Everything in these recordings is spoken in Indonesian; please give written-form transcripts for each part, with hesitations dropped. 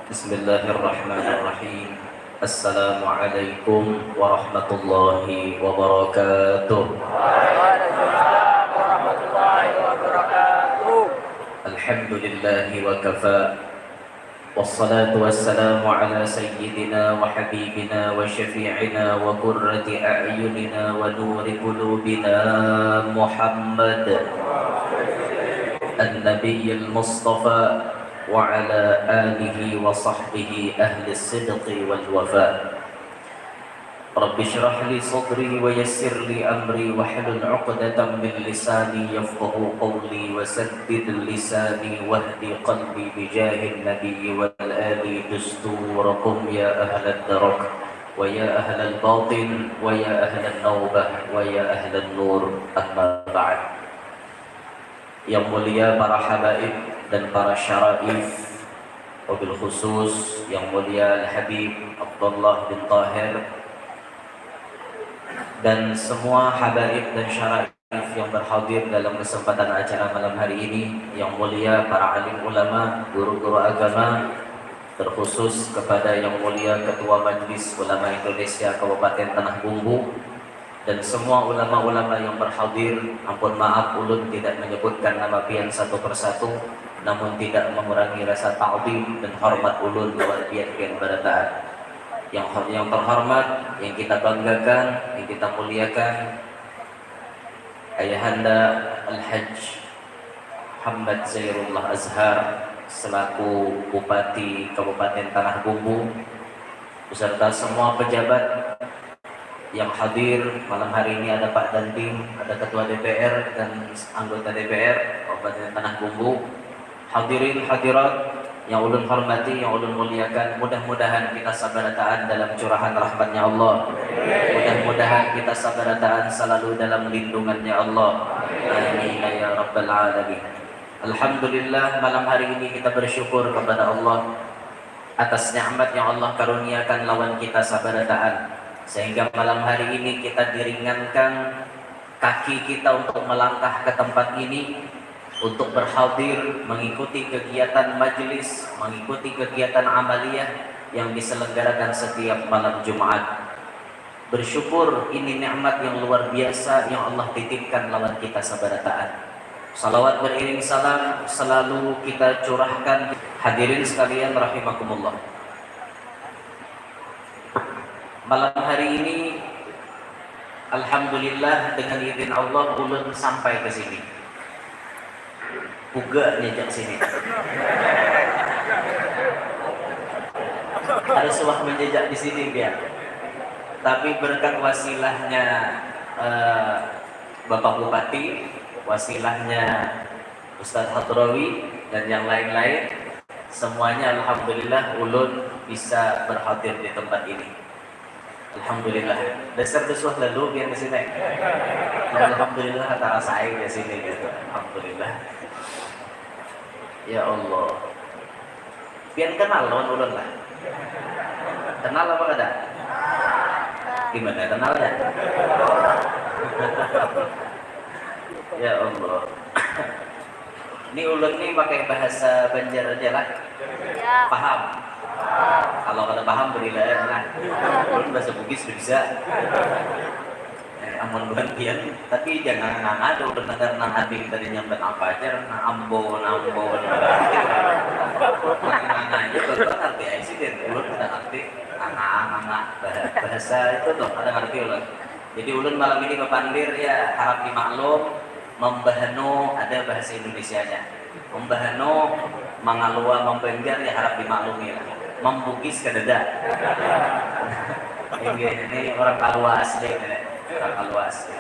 بسم الله الرحمن الرحيم. السلام عليكم ورحمة الله وبركاته. Waalaikumsalam warahmatullahi wabarakatuh. الحمد لله وكفى، والصلاة والسلام على سيدنا وحبيبنا وشفيعنا وقرة أعيننا ونور قلوبنا محمد النبي المصطفى وعلى آله وصحبه أهل الصدق والوفاء. رب اشرح لي صدري ويسر لي أمري واحلل عقدة من لساني يفقه قولي وسدد لساني واهدي قلبي بجاه النبي والآل دستوركم يا أهل الدرك ويا أهل الباطن ويا أهل النوبة ويا أهل النور. أما بعد. Yang mulia para habaib dan para syaraif, wabil khusus yang mulia Al-Habib Abdullah bin Tahir dan semua habaib dan syaraif yang berhadir dalam kesempatan acara malam hari ini, yang mulia para alim ulama, guru-guru agama, terkhusus kepada yang mulia Ketua Majelis Ulama Indonesia Kabupaten Tanah Bumbu dan semua ulama-ulama yang berhadir. Ampun maaf ulun tidak menyebutkan nama pian satu persatu, namun tidak mengurangi rasa ta'zim dan hormat ulun lewat pian-pian barataan. Yang terhormat, yang kita banggakan, yang kita muliakan, Ayahanda Al-Hajj Muhammad Zairullah Azhar selaku Bupati Kabupaten Tanah Bumbu beserta semua pejabat yang hadir malam hari ini. Ada Pak Dandim, ada Ketua DPR dan anggota DPR Kabupaten Tanah Bumbu, hadirin hadirat yang ulun hormati, yang ulun muliakan. Mudah-mudahan kita sabarataan dalam curahan rahmatnya Allah. Mudah-mudahan kita sabarataan selalu dalam lindungannya Allah. Amin ya rabbal alamin. Alhamdulillah, malam hari ini kita bersyukur kepada Allah atas nikmat yang Allah karuniakan lawan kita sabarataan, sehingga malam hari ini kita diringankan kaki kita untuk melangkah ke tempat ini, untuk berhadir mengikuti kegiatan majelis, mengikuti kegiatan amaliyah yang diselenggarakan setiap malam Jumat. Bersyukur, ini nikmat yang luar biasa yang Allah titipkan lawan kita sabarataan. Salawat beriring salam selalu kita curahkan. Hadirin sekalian rahimakumullah, malam hari ini alhamdulillah dengan izin Allah ulun sampai ke sini. Puga nyejak sini. Ada sebuah menjejak di sini dia. Tapi berkat wasilahnya Bapak Bupati, wasilahnya Ustadz Hadrawi dan yang lain-lain, semuanya alhamdulillah ulun bisa berhadir di tempat ini. Alhamdulillah. Dasar desuah lalu biar ke sini. Alhamdulillah kata rasain di sini gitu. Alhamdulillah. Ya Allah. Biar kenal lawan ulun lah. Kenal apa kada? Gimana kenalnya? Ya Allah. Ini ulun nih pakai bahasa Banjar aja lah. Ya. Paham? Kalau kada paham berilah lah. Ulun bahasa Bugis bisa. Amun gantian, tapi jangan ada udah dengar nang hati dari nyambat apa aja, nang ambon. Nang aja kalau ngerti aja sih, dan ulun kada ngerti. Nang bahasa itu tuh kada ngerti ulun. Jadi ulun malam ini kepandir ya harap dimaklum. Membahano ada bahasa Indonesianya. Membahano, mangalua, membenggar ya harap dimaklumi lah. Membugis kededa. Ini orang Kalua asli, orang Kalua asli.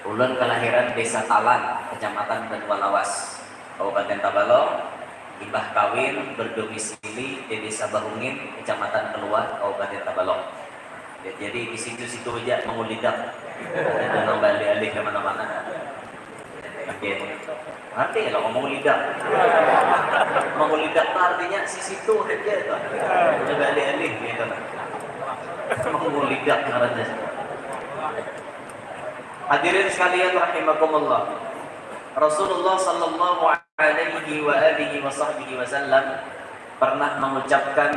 Ulun kelahiran Desa Talan, Kecamatan Banwalawas, Kabupaten Tabalong. Ibah kawin berdomisili di Desa Bahungin, Kecamatan Keluar, Kabupaten Tabalong. Jadi di situ-situ aja mengulidak, ada nambah alih-alih kemana-mana. Oke, ngerti ya lo ngomong lidak? Mengulidak itu artinya si situ aja itu, nambah alih-alih gitu. Mengulidak karena. Hadirin sekalian rahimakumullah. Rasulullah sallallahu alaihi wa alihi wa sahbihi wasallam pernah mengucapkan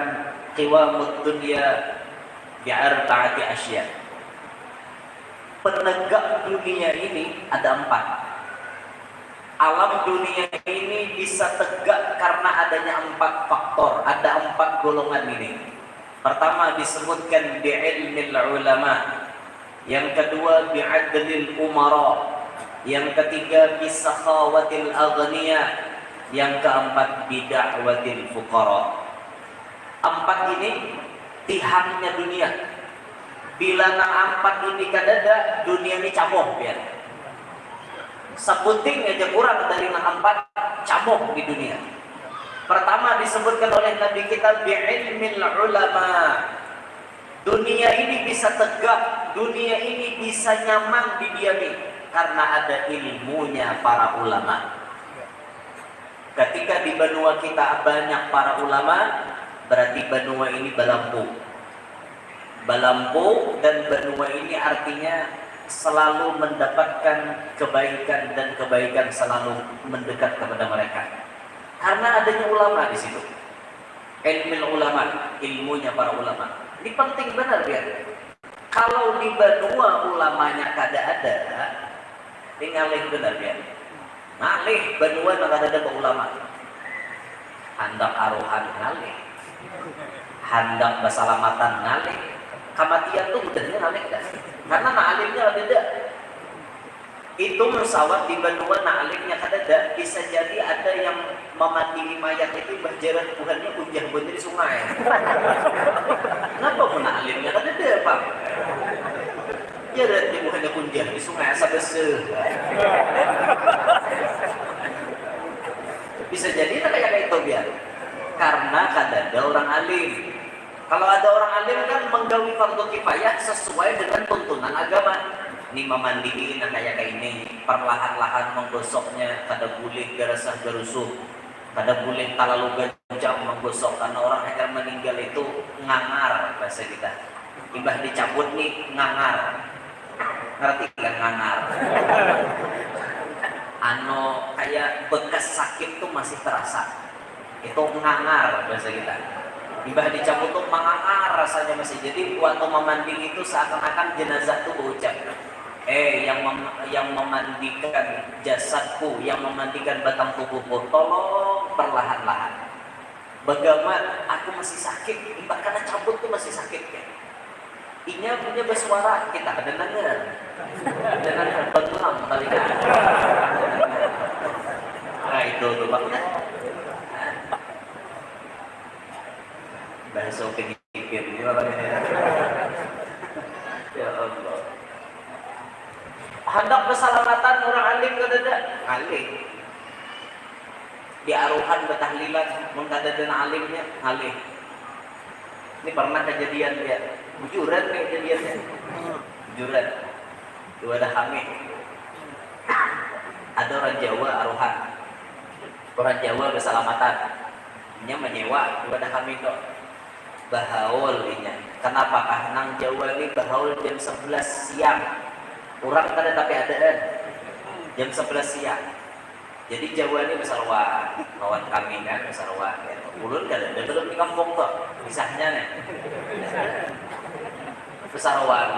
qiwamud dunya bi'arba'ati asya. Penegak dunia ini ada 4. Alam dunia ini bisa tegak karena adanya 4 faktor, ada 4 golongan ini. Pertama disebutkan bi'ilmil ulama, yang kedua bi'adlil umara, yang ketiga bisakhawatil aghniya, yang keempat bida'watil fuqara. 4 ini tihannya dunia. Bila nang 4 ini kadada, dunia ini camoh biar. Sebuting aja kurang dari nang 4 camoh di dunia. Pertama disebutkan oleh Nabi kita bi'ilmil ulama. Dunia ini bisa tegak, dunia ini bisa nyaman didiami karena ada ilmunya para ulama. Ketika di benua kita banyak para ulama, berarti benua ini balampu. Balampu dan benua ini artinya selalu mendapatkan kebaikan dan kebaikan selalu mendekat kepada mereka. Karena adanya ulama di situ. Ilmu ulama, ilmunya para ulama. Ini penting benar biar. Kalau di benua ulamanya kada ada, tinggalin benar biar. Ngalih benua kada ada ulama. Handak aruhan ngalih. Handak basalamatan ngalih. Kematian tuh udahnya ngalih dah. Karena na'alimnya beda. Itu musawat di benua na'alimnya kadada. Bisa jadi ada yang memandiri mayat itu berjalan Tuhannya kunjah bener di sungai. Kenapa pun na'alimnya kadada Pak? Jalan di Tuhannya kunjah di sungai asal besar. Bisa jadi kayak itu biar. Karena kadada orang alim. Kalau ada orang alim kan menggawi fardu kifayah sesuai dengan tuntunan agama. Ini memandiin kayak ini, perlahan-lahan menggosoknya, kada boleh garasah garusuh, kada boleh terlalu gajah menggosok karena orang akan meninggal itu ngangar bahasa kita. Ibah dicabut nih ngangar, ngerti kan ngangar? Ano kayak bekas sakit tuh masih terasa, itu ngangar bahasa kita. Ibah dicabut tuh mengangar rasanya masih. Jadi waktu memanding itu seakan-akan jenazah tuh berucap, yang memandikan jasadku, yang memandikan batang tubuhku, tolong perlahan-lahan. Bagaimana aku masih sakit, ibah karena cabut tuh masih sakit ya. Inya punya bersuara, kita ada dengar, betulang kali kan. Nah itu tuh makanya. Bahasa pikir ini apa ya Allah. Hendak bersalamatan orang alim kadada alim. Di aruhan bertahlilan mengkadada alimnya alim. Ini pernah kejadian dia. Bujuran nih kejadiannya. Bujuran. Dua ada hamil. Ada orang Jawa aruhan. Orang Jawa bersalamatan. Nya menyewa dua ada hamil tuh. Bahaul ini. Kenapa? Karena Jawa ini bahaul jam 11 siang. Orang kada tapi adaan jam 11 siang. Jadi Jawa ini besarwa, kawan kami kan besarwa. Ulun kada ada belum di kampung tuh. Pisahnya nih. Besarwa.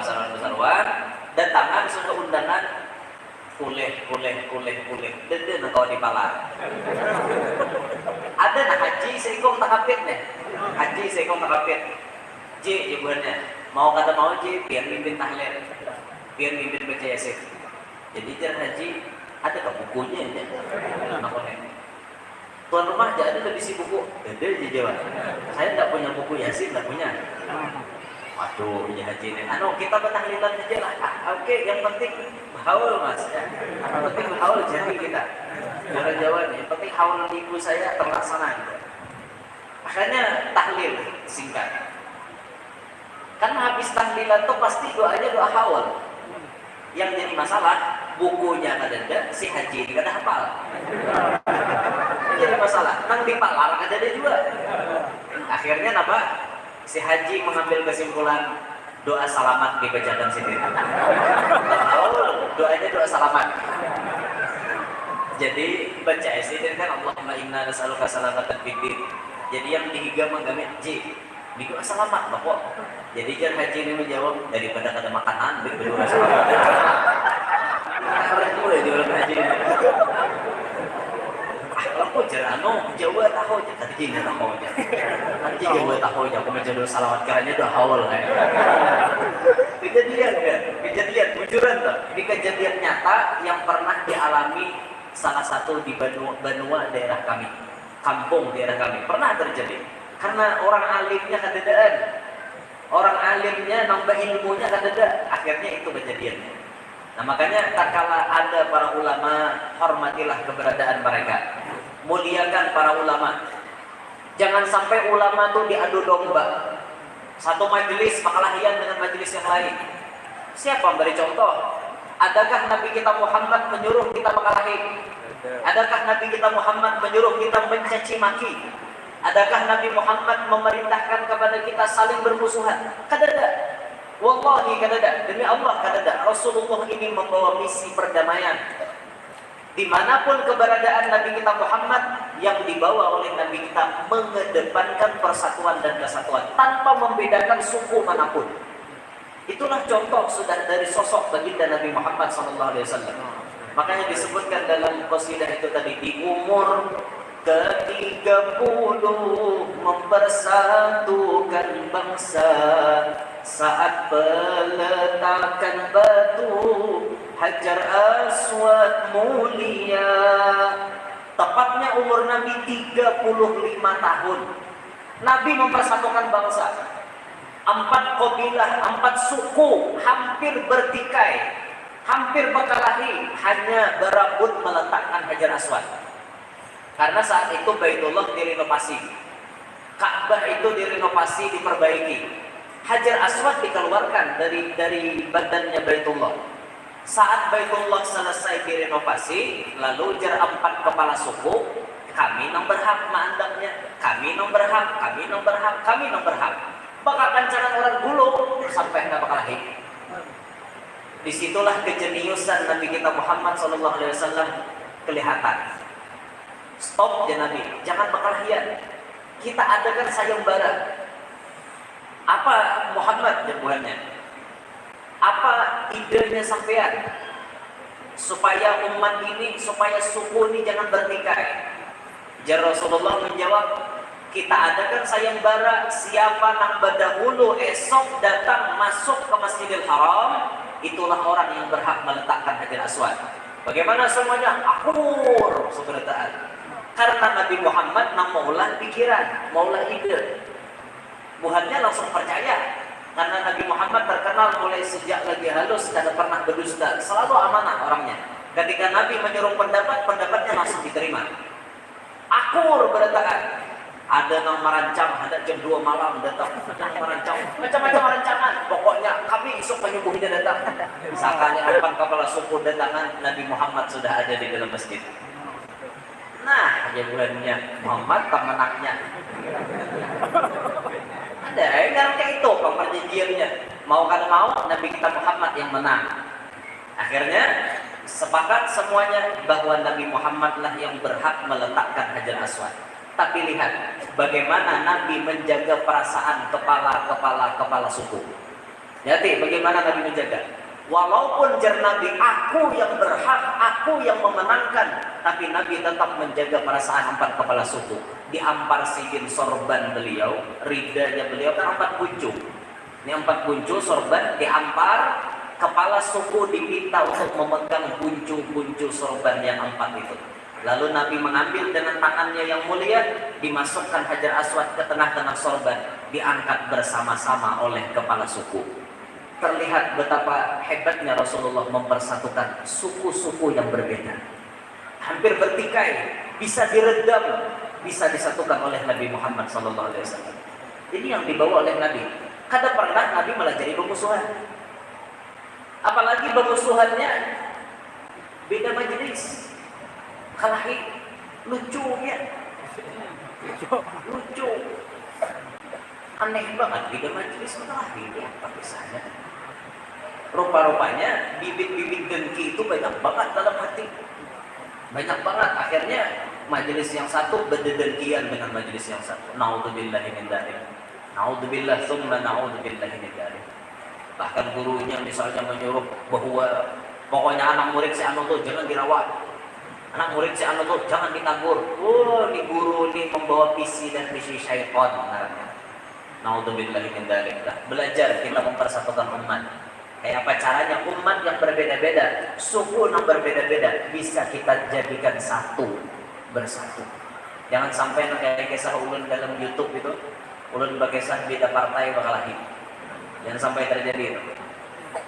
Datangan sudah undangan kuleh. Dede kau di Palar. Ada nak haji seikong takapit nih. Haji seikong takapit. J jawabannya. Mau kata mau J, biar mimpin tahlil. Biar mimpin baca yasin. Jadi jangan haji ada ke bukunya aja. Tuan rumah jadi ada isi buku. Dede jawab. Saya tidak punya buku yasin, tidak punya. Waduh, ini haji ini. Kita bertahlilan aja lah. Oke, yang penting haul mas. Yang penting haul jadi kita. Jangan jawab. Yang penting haul ibu saya terlaksana. Gitu. Makanya tahlil singkat. Kan habis tahlilan tuh pasti doanya doa haul. Yang jadi masalah bukunya ada, si haji ini kada hafal. Jadi masalah. Nang di Palar ada juga. Akhirnya apa? Si haji mengambil kesimpulan doa salamat dibacakan sendiri. Doanya doa salamat. Jadi baca isi kan Allahumma inna nas'aluka salamatan fid din Jadi yang dihiga menggamit Ji. Biku selamat bapak. Jadi jar haji ini menjawab daripada kada makanan, biku selamat. Karena gue jual haji ini. Aku jarano Jawa tahu aja tadi Cina tahu aja. Tadi Jawa tahu aja. Aku menjadi salawat keranya udah haul kayak. Kejadian kan? Kejadian bujuran tuh. Ini kejadian nyata yang pernah dialami salah satu di Banua daerah kami, kampung daerah kami pernah terjadi. Karena orang alimnya kadadaan, orang alimnya nambah ilmunya kadada. Akhirnya itu kejadiannya. Nah makanya tak kala ada para ulama, hormatilah keberadaan mereka. Muliakan para ulama. Jangan sampai ulama tuh diadu domba. Satu majelis perkelahian dengan majelis yang lain. Siapa memberi contoh? Adakah Nabi kita Muhammad menyuruh kita berkelahi? Adakah Nabi kita Muhammad menyuruh kita mencaci maki? Adakah Nabi Muhammad memerintahkan kepada kita saling bermusuhan? Kadada. Wallahi kadada. Demi Allah kadada. Rasulullah ini membawa misi perdamaian. Dimanapun keberadaan Nabi kita Muhammad, yang dibawa oleh Nabi kita mengedepankan persatuan dan kesatuan tanpa membedakan suku manapun. Itulah contoh sudah dari sosok baginda Nabi Muhammad SAW. Makanya disebutkan dalam qasidah itu tadi, di umur ke-30 mempersatukan bangsa saat peletakan batu Hajar Aswad mulia. Tepatnya umur Nabi 35 tahun. Nabi mempersatukan bangsa. 4 kabilah, 4 suku hampir bertikai, hampir berkelahi, hanya berebut meletakkan Hajar Aswad. Karena saat itu Baitullah direnovasi, Ka'bah itu direnovasi, diperbaiki. Hajar Aswad dikeluarkan dari badannya Baitullah. Saat Baitullah selesai direnovasi, lalu jar 4 kepala suku, kami nang berhak mandangnya, kami nang berhak, kami nang berhak, kami nang berhak. Bakal kancaran orang dulu sampai nggak bakal lagi. Disitulah kejeniusan Nabi kita Muhammad SAW kelihatan. Stop ya Nabi, jangan perkelahian. Kita adakan sayembara. Apa Muhammad jawabannya? Apa idenya sampean? Supaya umat ini, supaya suku ini jangan bertikai. Jar Rasulullah menjawab, kita adakan sayembara, siapa nang berdahulu esok datang masuk ke Masjidil Haram, itulah orang yang berhak meletakkan Hajar Aswad. Bagaimana semuanya? Akur subhanahu. Karena Nabi Muhammad nang maulah pikiran, maulah ide. Buhannya langsung percaya. Karena Nabi Muhammad terkenal mulai sejak lagi halus, tidak pernah berdusta, selalu amanah orangnya. Ketika Nabi menyuruh pendapat, pendapatnya langsung diterima. Akur berdatangan. Ada yang merancang, ada jam 2 malam datang, merancang macam-macam rancangan. Pokoknya kami esok penyembuhnya datang. Sakanya 4 kepala suku datangan, Nabi Muhammad sudah ada di dalam masjid. Nah, jawabannya Muhammad pemenangnya. Ada yang kayak itu perjanjiannya. Mau kan mau, Nabi kita Muhammad yang menang. Akhirnya sepakat semuanya bahwa Nabi Muhammad lah yang berhak meletakkan Hajar Aswad. Tapi lihat bagaimana Nabi menjaga perasaan kepala suku. Lihat bagaimana Nabi menjaga. Walaupun jar Nabi, aku yang berhak, aku yang memenangkan, tapi Nabi tetap menjaga perasaan 4 kepala suku. Diampar sidin sorban beliau, ridanya beliau kan 4 kuncup. Ini 4 kuncup sorban diampar, kepala suku diminta untuk memegang kuncup-kuncup sorban yang 4 itu. Lalu Nabi mengambil dengan tangannya yang mulia, dimasukkan Hajar Aswad ke tengah-tengah sorban, diangkat bersama-sama oleh kepala suku. Terlihat betapa hebatnya Rasulullah mempersatukan suku-suku yang berbeda. Hampir bertikai, bisa diredam, bisa disatukan oleh Nabi Muhammad SAW. Ini yang dibawa oleh Nabi. Kada pernah Nabi malah jadi bermusuhan. Apalagi bermusuhannya beda majelis. Kalahi lucunya, lucu, aneh banget beda majelis kalahi ini apa kisahnya? Rupa-rupanya bibit-bibit dengki itu banyak banget dalam hati, banyak banget. Akhirnya majelis yang satu berdengkian dengan majelis yang satu. Naudzubillahi min dzalik. Naudzubillah tsumma naudzubillahi min dzalik. Bahkan gurunya misalnya menyuruh bahwa pokoknya anak murid si anu tuh jangan dirawat. Anak murid si anu tuh jangan ditegur. Oh, ini guru ini membawa visi dan misi syaitan namanya. Naudzubillahi min dzalik. Belajar kita mempersatukan umat. Kayak apa caranya umat yang berbeda-beda, suku yang berbeda-beda bisa kita jadikan satu, bersatu. Jangan sampai kayak kisah ulun dalam YouTube itu, ulun berkisah beda partai bakal lahir. Jangan sampai terjadi itu.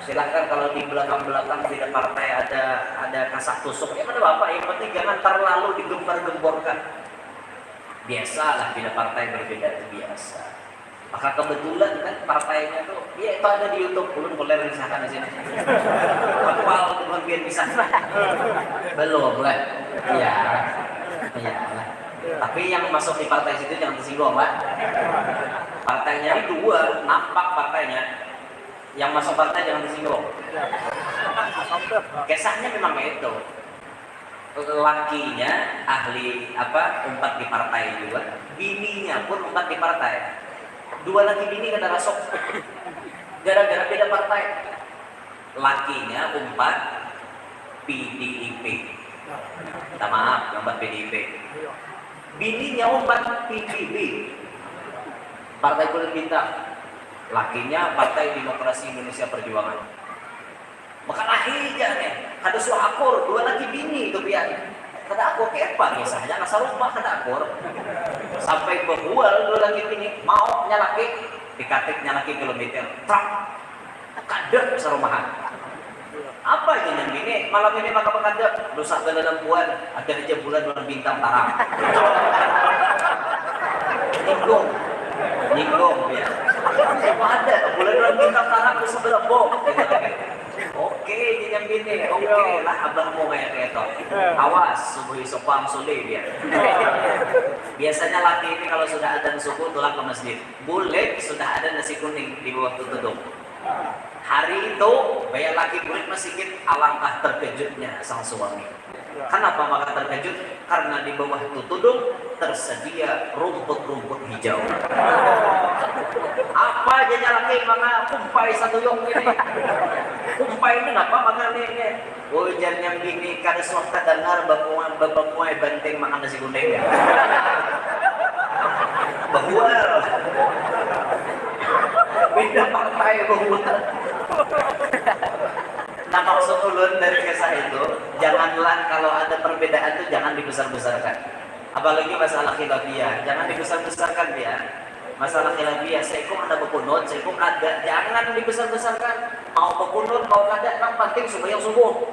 Silahkan kalau di belakang-belakang beda partai ada kasak tusuk, ya pada bapak, yang penting jangan terlalu digembar-gemborkan. Biasalah beda partai berbeda itu biasa. Maka kebetulan kan partainya tuh, ya itu ada di YouTube, belum boleh disahkan di sini. Apa untuk biar bisa? Belum lah, ya lah. Tapi yang masuk di partai situ jangan tersinggung, Pak. Partainya ini dua, nampak partainya. Yang masuk partai jangan tersinggung. Kisahnya memang itu. Lakinya ahli umpat di partai juga, bininya pun umpat di partai. Dua laki bini kena rasuk gara-gara beda partai. Lakinya umpat PDIP, minta maaf, umpat PDIP. Bininya umpat PDIP, Partai Kulit Bintang. Lakinya Partai Demokrasi Indonesia Perjuangan. Maka lahirnya nih, ada suah akur, dua laki bini itu biar. Kada akur kepa kisahnya, asal rumah kada akur. Sampai berbual dua laki bini, mau nyalaki, dikatik nyalaki kilometer, truk, kadek serumahan. Apa aja yang gini, malam ini maka kadek, lusa ke dalam bulan, ada aja bulan bintang tarang. Nyinggung ya. Apa ada bulan bintang tarang di sebelah bom. Oke, jangan gini. Oke lah, abahmu kayak itu. Awas, subuh sopang sule dia. Biasanya laki ini kalau sudah adzan subuh pulang ke masjid. Bulik sudah ada nasi kuning di bawah tutudung. Hari itu, bayar laki bulik masjid, alangkah terkejutnya sang suami. Kenapa maka terkejut? Karena di bawah tutudung tersedia rumput-rumput hijau. Apa aja laki maka kumpai satu yung ini. Kumpai itu apa maka ini? Hujan yang gini kada suaka dengar bapak banteng makan nasi kuning ya. Bahual. Beda partai bahual. Nah maksud ulun dari kisah itu, janganlah kalau ada perbedaan itu jangan dibesar-besarkan. Apalagi masalah khilafiyah, jangan dibesar-besarkan ya. Masalah khilafiyah, seikum ada bekunut, seikum ada, jangan dibesar-besarkan. Mau bekunut, mau kada, kan penting sembahyang subuh.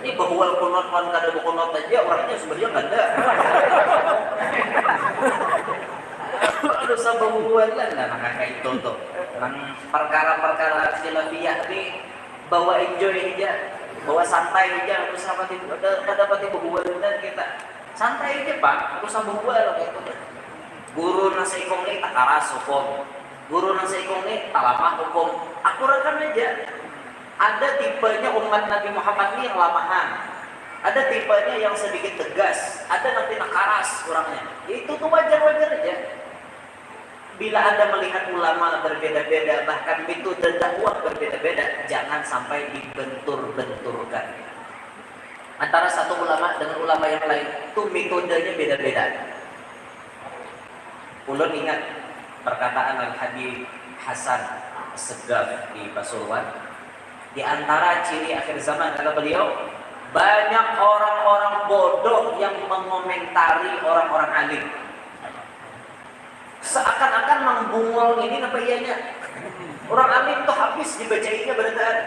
Ini bahwa kunut kan kada bekunut aja, orangnya sebenarnya kada. Aduh sabah bulan lah, maka itu tuh. Perkara-perkara khilafiyah ini bawa enjoy aja, bawa santai aja, terus apa itu dapat berbual dan kita santai aja pak, terus berbual kayak itu. Guru nasi ikong ini tak karas hukum, guru nasi ikong ini tak lama hukum, akurkan aja. Ada tipenya umat Nabi Muhammad ini yang lamahan, ada tipenya yang sedikit tegas, ada nanti nak karas orangnya. Itu tuh wajar-wajar aja. Bila Anda melihat ulama berbeda-beda, bahkan metode dakwah berbeda-beda, jangan sampai dibentur-benturkan. Antara satu ulama dengan ulama yang lain, itu metodenya beda-beda. Ulun ingat perkataan Al-Habib Hasan Segaf di Pasuruan. Di antara ciri akhir zaman kata beliau, banyak orang-orang bodoh yang mengomentari orang-orang alim. Seakan-akan mengbungol ini apa ianya? Orang alim tuh habis dibacainya berdaan.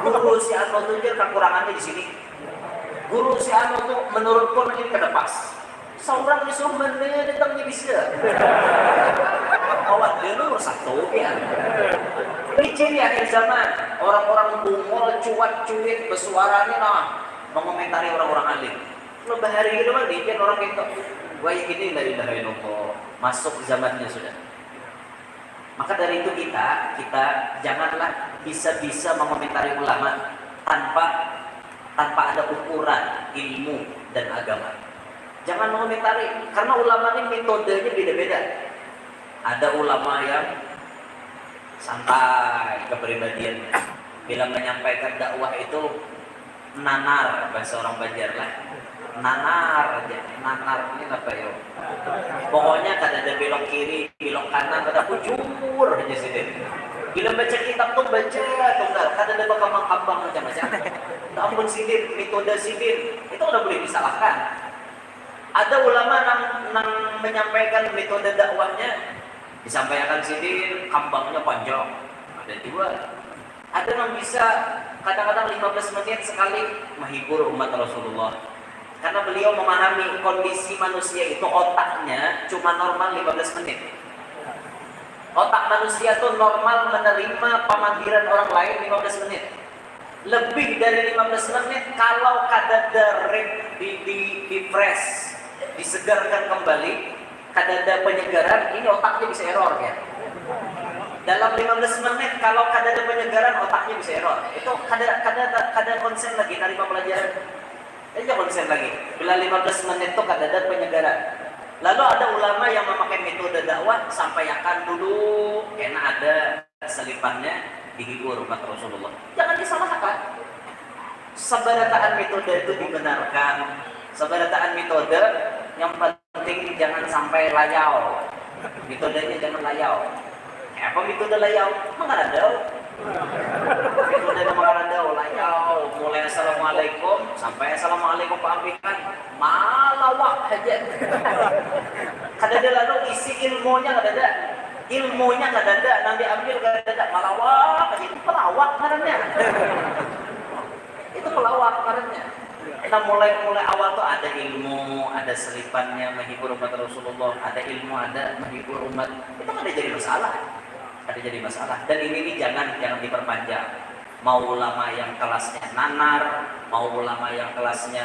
Guru si Ano tuh kekurangannya di sini. Guru si Ano tuh menurut pun ini kada pas. Seorang disuruh menanya datang di bisa. Awak dia nomor satu ya. Ini ciri akhir zaman. Orang-orang bungol, cuat-cuit, bersuaranya nah mengomentari orang-orang alim. Lebih hari ini mah dia orang itu. Wah ini la ilaha illallah. Masuk zamannya sudah. Maka dari itu kita janganlah bisa-bisa mengomentari ulama tanpa ada ukuran ilmu dan agama. Jangan mengomentari, karena ulama ini metodenya beda-beda. Ada ulama yang santai kepribadiannya, bila menyampaikan dakwah itu nanar, bahasa orang Banjar lah, nanar aja. Nanar ini apa ya? Pokoknya kada ada belok kiri, belok kanan, kada jujur aja sih. Bila baca kitab tuh baca tunggal, kada ada kambang-kambang macam-macam. Ampun sidin, metode sidin itu udah boleh disalahkan. Ada ulama yang menyampaikan metode dakwahnya disampaikan sidin, kambangnya panjang. Ada juga. Ada yang bisa kadang-kadang 15 menit sekali menghibur umat Rasulullah. Karena beliau memahami kondisi manusia itu otaknya cuma normal 15 menit. Otak manusia itu normal menerima pemanggilan orang lain 15 menit. Lebih dari 15 menit kalau kadada di fresh, disegarkan kembali, kadada penyegaran, ini otaknya bisa error ya. Dalam 15 menit kalau kadada penyegaran otaknya bisa error. Itu kada konsen lagi nerima pelajaran. Aja konsen lagi. Bila 15 menit itu kadada penyegaran. Lalu ada ulama yang memakai metode dakwah, sampaikan dulu, karena ada selipannya dihibur umat Rasulullah. Jangan disalahkan. Sabarataan metode itu dibenarkan. Sabarataan metode yang penting jangan sampai layau. Metodenya jangan layau. Apa metode layau? Mengadau. Metode mengadau, layau. Mulai assalamualaikum sampai assalamualaikum paampikan. Malawak aja. Kadada lalu isi ilmunya kadada. Ilmunya kadada, nanti ambil kadada. Malawak aja. Itu pelawak karena. Itu pelawak karena. Kita mulai awal tuh ada ilmu, ada selipannya menghibur umat Rasulullah, ada ilmu, ada menghibur umat. Itu ada jadi masalah. Ada jadi masalah. Dan ini jangan diperpanjang. Mau ulama yang kelasnya nanar, mau ulama yang kelasnya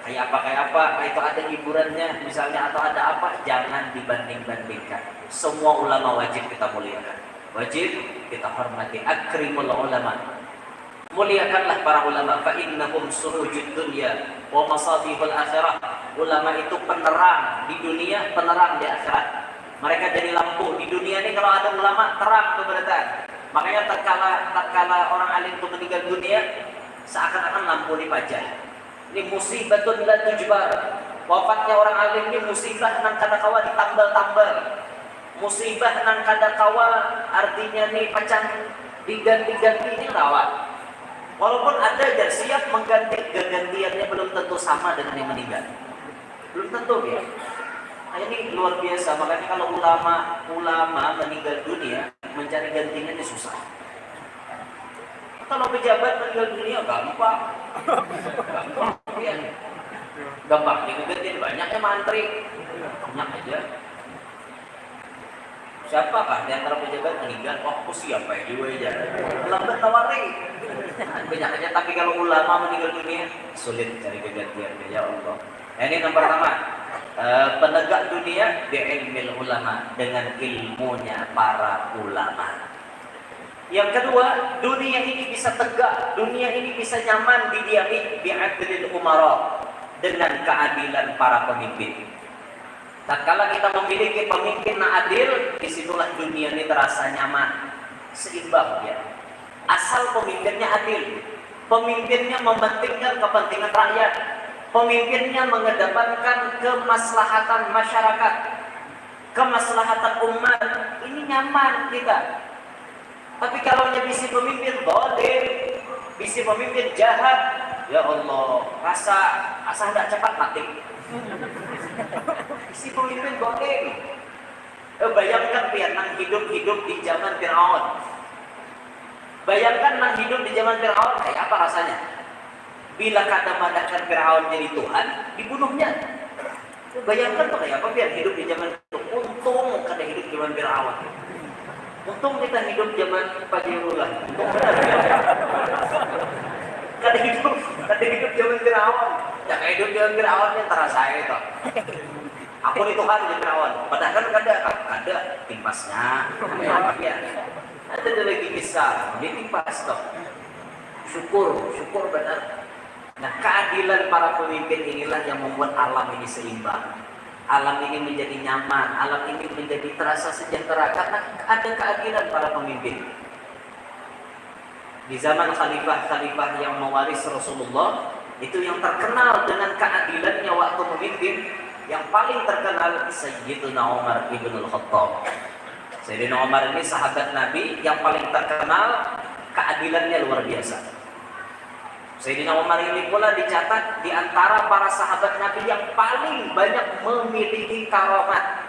kayak apa, itu ada hiburannya misalnya atau ada apa, jangan dibanding-bandingkan. Semua ulama wajib kita muliakan, wajib kita hormati. Akrimul ulama, muliakanlah para ulama. Fa innahum surujud dunya wa masabihul akhirah. Ulama itu penerang di dunia, penerang di akhirat. Mereka jadi lampu di dunia ini. Kalau ada ulama terang keberadaan. Makanya tatkala orang alim itu meninggal dunia, seakan-akan lampu dipajang. Ini musibatun la tujbar. Wafatnya orang alim ini musibah nang kadakawa ditambal-tambal. Musibah nang kadakawa artinya nih pacang diganti-ganti ini rawat. Walaupun ada yang siap mengganti, kegantiannya belum tentu sama dengan yang meninggal. Belum tentu ya. Nah, ini luar biasa. Makanya kalau ulama meninggal dunia, mencari gantinya ini susah. Kalau pejabat meninggal dunia gampang. Ya. Gampang diganti, banyaknya mantri. Banyak aja. Siapakah di antara pejabat meninggal? Oh, aku siapa ya juga aja. Lambat tawari. Banyak aja. Tapi kalau ulama meninggal dunia, sulit cari kegantiannya. Ya Allah. Nah, ini yang pertama. Penegak dunia bi'ilmil ulama, dengan ilmunya para ulama. Yang kedua, dunia ini bisa tegak, dunia ini bisa nyaman didiami bi'adlil umara, dengan keadilan para pemimpin. Tatkala kita memiliki pemimpin yang adil, disitulah dunia ini terasa nyaman, seimbang ya. Asal pemimpinnya adil, pemimpinnya mementingkan kepentingan rakyat, pemimpinnya mengedepankan kemaslahatan masyarakat, kemaslahatan umat, ini nyaman kita. Tapi kalau bisi pemimpin zalim, bisi pemimpin jahat, ya Allah, rasa tidak cepat mati. Bisi pemimpin zalim. Bayangkan biar nang hidup di zaman Firaun. Bayangkan nang hidup di zaman Firaun kayak apa rasanya? Bila kata madahkan Firaun jadi Tuhan, dibunuhnya. Bayangkan tuh kayak apa biar hidup di zaman itu. Untung kada hidup di zaman Firaun. Untung kita hidup zaman Fajrullah. Untung benar ya. Kada hidup zaman Firaun. Ya kayak hidup zaman Firaun yang terasa itu. Aku ini Tuhan di Firaun. Padahal kan ada timpasnya. Ya. Ada lagi kisah. Ini timpas toh. Syukur benar. Nah, keadilan para pemimpin inilah yang membuat alam ini seimbang. Alam ini menjadi nyaman, alam ini menjadi terasa sejahtera karena ada keadilan para pemimpin. Di zaman khalifah-khalifah yang mewaris Rasulullah, itu yang terkenal dengan keadilannya waktu memimpin, yang paling terkenal Sayyidina Umar ibn al-Khattab. Sayyidina Umar ini sahabat Nabi yang paling terkenal, keadilannya luar biasa. Sayyidina Umar ini pula dicatat di antara para sahabat Nabi yang paling banyak memiliki karamat.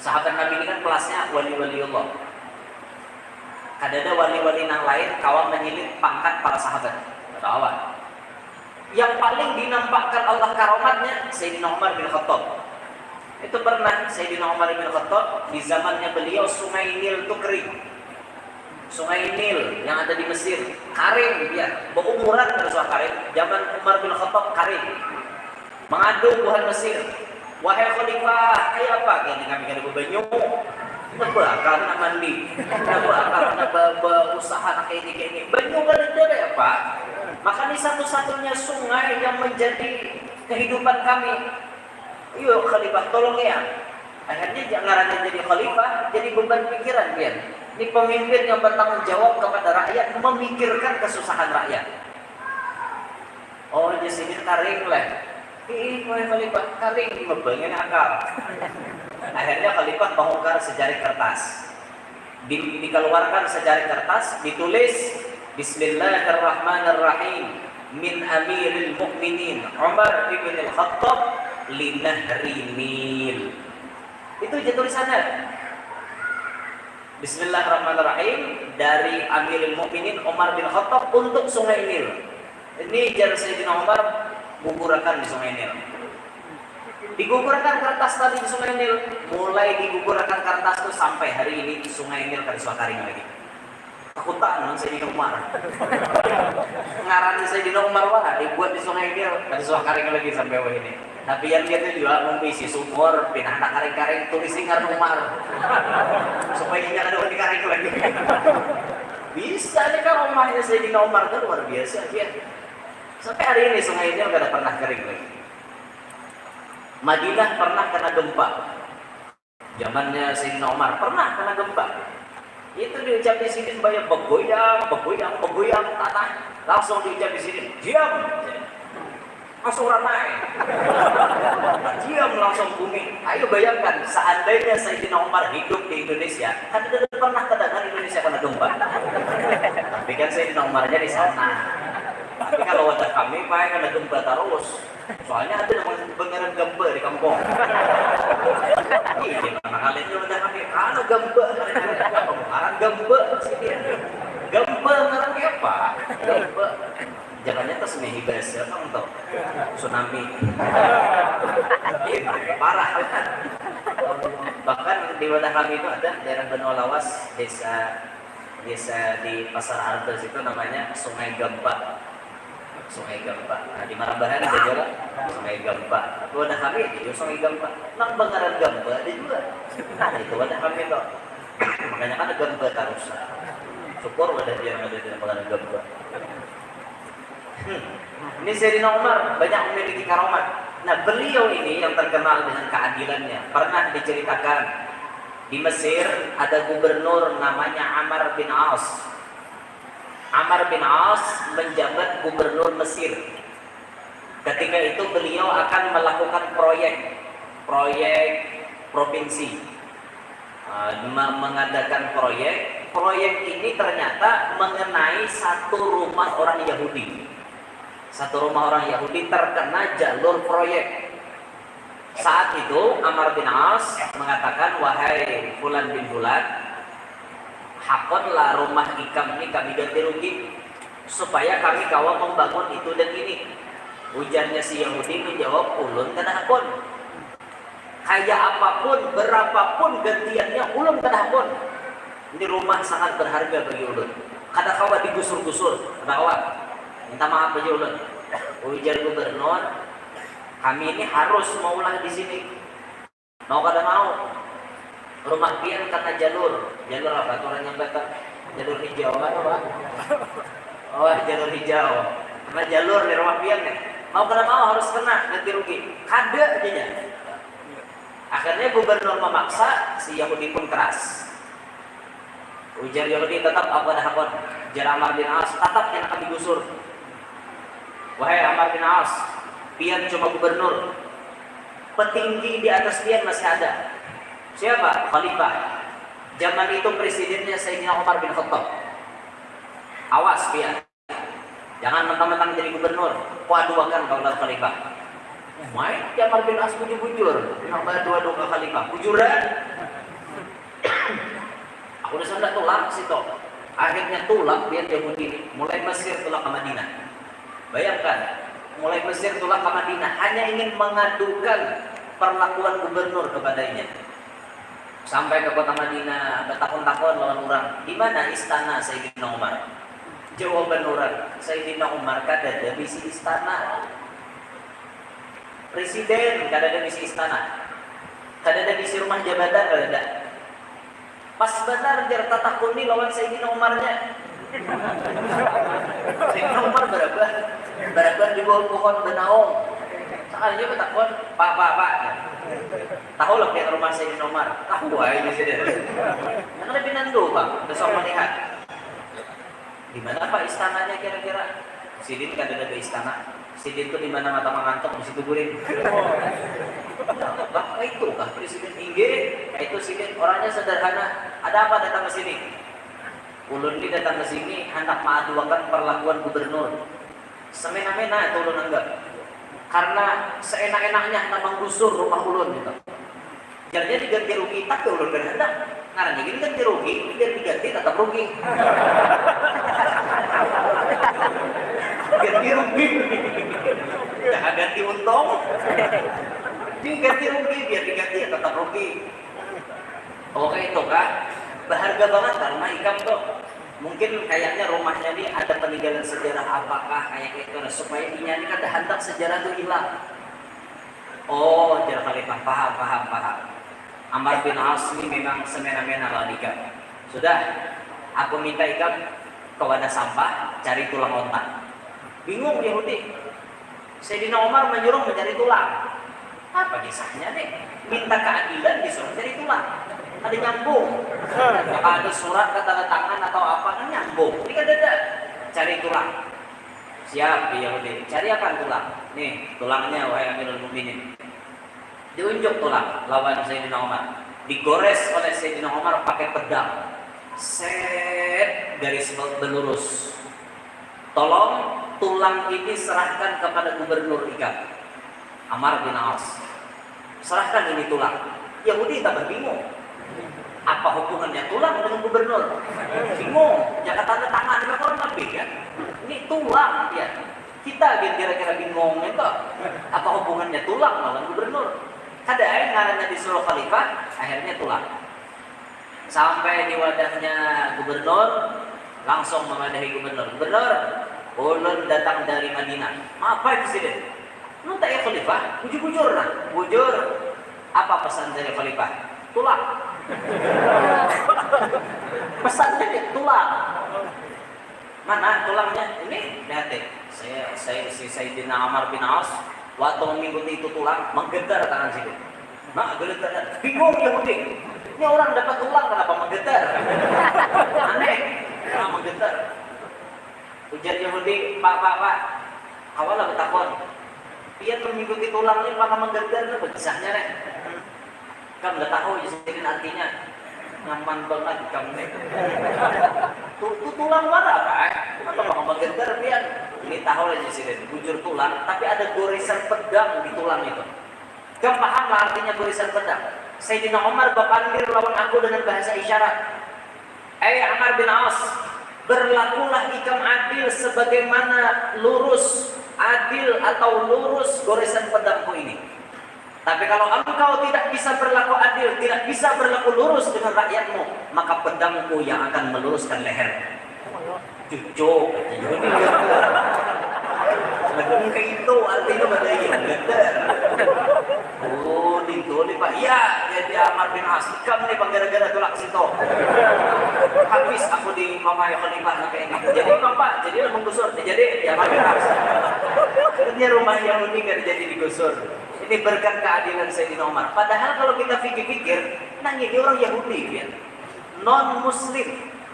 Sahabat Nabi ini kan kelasnya wali-wali Allah. Ada wali-wali yang lain kawan menyilip pangkat para sahabat. Kawan. Yang paling dinampakkan Allah karamatnya Sayyidina Umar bin Khattab. Itu pernah Sayyidina Umar bin Khattab di zamannya beliau Sungai Nil itu kering. Sungai Nil yang ada di Mesir kering dia, berumuran dengan kering. Zaman Umar bin Khattab kering. Mengadu Tuhan Mesir, wahai khalifah, kayak apa? Kayaknya kami kena berbanyu, bakal nak mandi, bakal nak berusaha nak kayak ini. Banyu balik ya Pak. Maka ini satu-satunya sungai yang menjadi kehidupan kami. Yuk khalifah tolong ya. Akhirnya jangan jadi khalifah, jadi beban pikiran dia. Ini pemimpin yang bertanggung jawab kepada rakyat, memikirkan kesusahan rakyat. Oh, di sini kering lah. Khalifah kering, ngebangin akal. Akhirnya khalifah bongkar sejarik kertas. Dikeluarkan sejarik kertas, ditulis Bismillahirrahmanirrahim min Amiril Mukminin Umar ibn al-Khattab li Nahri Nil. Itu aja tulisannya. Bismillahirrahmanirrahim dari Amirul Mukminin Umar bin Khattab untuk Sungai Nil. Ini jar Sayyidina Umar gugurkan di Sungai Nil. Digugurkan kertas tadi di Sungai Nil, mulai digugurkan kertas itu sampai hari ini di Sungai Nil kada karing lagi. Takutan non Sayyidina Umar. Ngarani Sayyidina Umar wah dibuat di Sungai Nil kada karing lagi sampai hari ini. Tapi yang dia itu juga mengisi sumur, pindah nak karing-karing tulis ingat Umar. Supaya dia ada di karing lagi. Bisa nih kan rumahnya Sayyidina Umar itu luar biasa dia. Sampai hari ini sungai ini nggak ada pernah kering lagi. Madinah pernah kena gempa. Zamannya Sayyidina Umar pernah kena gempa. Itu diucap di sini banyak begoyang tanah. Langsung diucap di sini, diam. Langsung ramai. Diam langsung bumi. Ayo bayangkan, seandainya Sayyidina Umar hidup di Indonesia, kan tidak pernah terdengar Indonesia kena gempa. Tapi kan Sayyidina Umarnya di sana. Tapi kalau wadah kami, Pak, kena gempa terus. Soalnya ada yang beneran gempa di kampung. Ini mana kalian itu wadah kami? Karena gempa. Karena gempa sini. Gempa ngarang apa? Gempa. Jalannya tas mehibas ya, kamu tahu? Tsunami. Parah. Bahkan di wadah kami itu ada daerah Benolawas, desa di Pasar Artes itu namanya Sungai Gempa. Sungai Gempa. Nah, di Marambahan ada juga Sungai Gempa. Tapi wadah kami itu Sungai Gempa. Nang Bangaran Gempa ada juga. Nah, itu wadah kami itu. Makanya kan ada Gempa terus. Syukur wadah dia yang ada di Bangaran Gempa. Ini Sayyidina Umar banyak memiliki karamat. Nah, beliau ini yang terkenal dengan keadilannya. Pernah diceritakan di Mesir ada gubernur namanya Amr bin As. Amr bin As menjabat gubernur Mesir. Ketika itu beliau akan melakukan proyek provinsi, mengadakan proyek ini ternyata mengenai satu rumah orang Yahudi. Satu rumah orang Yahudi terkena jalur proyek. Saat itu Amr bin As mengatakan, wahai Fulan bin Fulan, hakonlah rumah ikam ini kami ganti rugi supaya kami kawa membangun itu dan ini. Ujarnya si Yahudi menjawab, ulun kena hakon. Kayak apapun, berapapun gantiannya, ulun kena hakon. Ini rumah sangat berharga bagi ulun. Kada kawa digusur-gusur, kada kawa. Minta maaf aja ulun. Ujar gubernur, kami ini harus maulah di sini. Mau kada mau. Rumah pian kena jalur apa? Aturan yang kata jalur hijau apa? Oh, jalur hijau. Karena jalur di rumah pian nih. Mau kena mau harus kena ganti rugi. Kada aja. Akhirnya gubernur memaksa, si Yahudi pun keras. Ujar Yahudi tetap aku ada hakon. Ujar Amr bin As tetap yang akan digusur. Wahai Amr bin As, pian cuma gubernur. Petinggi di atas pian masih ada. Siapa? Khalifah. Zaman itu presidennya Sayyidina Umar bin Khattab. Awas pian. Jangan mentang-mentang jadi gubernur, kau aduakan kau lawan khalifah. Main Umar bin As bujur-bujur, nambah adu-adu ke khalifah. Bujuran. Aku udah sadar tulak situ. Akhirnya tulak biar Yahudi mulai Mesir tulak ke Madinah. Bayangkan, mulai Mesir tulak ke Madinah hanya ingin mengadukan perlakuan gubernur kepadanya. Sampai ke kota Madinah, bertakun-takun lawan orang. Di mana istana Sayyidina Umar? Jawaban orang, Sayyidina Umar kada ada misi istana. Presiden kada ada misi istana. Kada ada misi rumah jabatan kada ada. Pas benar jar tatakuni lawan Sayyidina Umarnya. Sayyidina Umar berapa di bawah pohon benaung. Sekalinya bertakun, Pak. Tahu lah pihak rumah Sayyidina Umar. Tahu aja sih dia. Yang lebih nandu Pak, besok melihat. Di mana Pak istananya kira-kira? Sidin kan ada di istana. Sidin itu di mana mata mengantuk di situ guring. Bah, itu kah presiden Inggris? Itu Sidin orangnya sederhana. Ada apa datang ke sini? Ulun ini datang ke sini hendak mengadukan perlakuan gubernur. Semena-mena itu ulun anggap. Karena seenak-enaknya hendak menggusur rumah ulun gitu. Jadinya diganti rugi tapi ulun berhendak. Karena gini ganti rugi, biar diganti tetap rugi. Ganti rugi, jangan ganti untung. Diganti rugi, biar diganti tetap rugi. Oke itu kah? Berharga banget karena ikam tuh. Mungkin kayaknya rumahnya ini ada peninggalan sejarah apakah kayak gitu, nah, supaya ini kada hendak sejarah itu hilang. Oh, jar khalifah paham. Amr bin As ini memang semena-mena radikal. Sudah, aku minta ikam ke wadah sampah cari tulang onta. Bingung Yahudi. Sayyidina Umar menyuruh mencari tulang. Apa kisahnya nih? Minta keadilan disuruh cari tulang. Ada nyambung. Apakah ada surat tanda tangan atau apa kan nyambung. Ini kan ada cari tulang. Siap Yahudi. Cari apa tulang? Nih tulangnya wahai Amirul Mukminin. Diunjuk tulang lawan Sayyidina Umar. Digores oleh Sayyidina Umar pakai pedang. Set garis berlurus. Tolong tulang ini serahkan kepada gubernur ikam. Amr bin As. Serahkan ini tulang. Yahudi tak berbingung. Apa hubungannya tulang dengan gubernur? Bingung. Jangan tanda tangan dengan orang lebih kan? Ini tulang ya. Kita kira-kira bingung itu. Apa hubungannya tulang lawan gubernur? Kada air ngarannya disuruh khalifah, akhirnya tulang. Sampai di wadahnya gubernur, langsung memadahi gubernur. Gubernur, ulun datang dari Madinah. Apa itu sih? Nu tak ya khalifah? Bujur-bujur nah. Bujur. Apa pesan dari khalifah? Tulang. Pesannya dia tulang. Mana tulangnya? Ini lihat deh. Saya Sayyidina Amr bin As waktu mengikuti itu tulang menggetar tangan situ. Nah, getar. Bingung Yahudi. Ini orang dapat tulang kenapa menggetar? Aneh. Kenapa menggetar? Ujar Yahudi, Pak. Awalnya bertakon. Dia mengikuti tulang ini maka menggetar itu kisahnya nih. Kamu udah tahu jadi artinya nyaman banget kamu nih. Tulang mana Pak? Apa menggetar pian? Ini tahu aja sih, bujur tulang, tapi ada gorisan pedang di tulang itu. Kamu paham lah artinya gorisan pedang? Sayyidina Umar berpandir lawan aku dengan bahasa isyarat. Amr bin As, berlakulah ikam adil sebagaimana lurus, adil atau lurus gorisan pedangku ini. Tapi kalau engkau tidak bisa berlaku adil, tidak bisa berlaku lurus dengan rakyatmu, maka pedangku yang akan meluruskan leher. Cucuk. Lagu kayak itu artinya pada yang gender. Oh, nih Pak. Iya, jadi Amar bin As. Kamu nih Pak gara-gara tolak situ. Habis aku di Mama Khalifah kayak ini. Jadi Bapak, jadi menggusur. Jadi ya Amar bin As. Akhirnya rumah Yahudi nggak jadi digusur. Ini berkat keadilan Sayyidina Umar. Padahal kalau kita pikir-pikir, nanya dia orang Yahudi ya. Non-Muslim,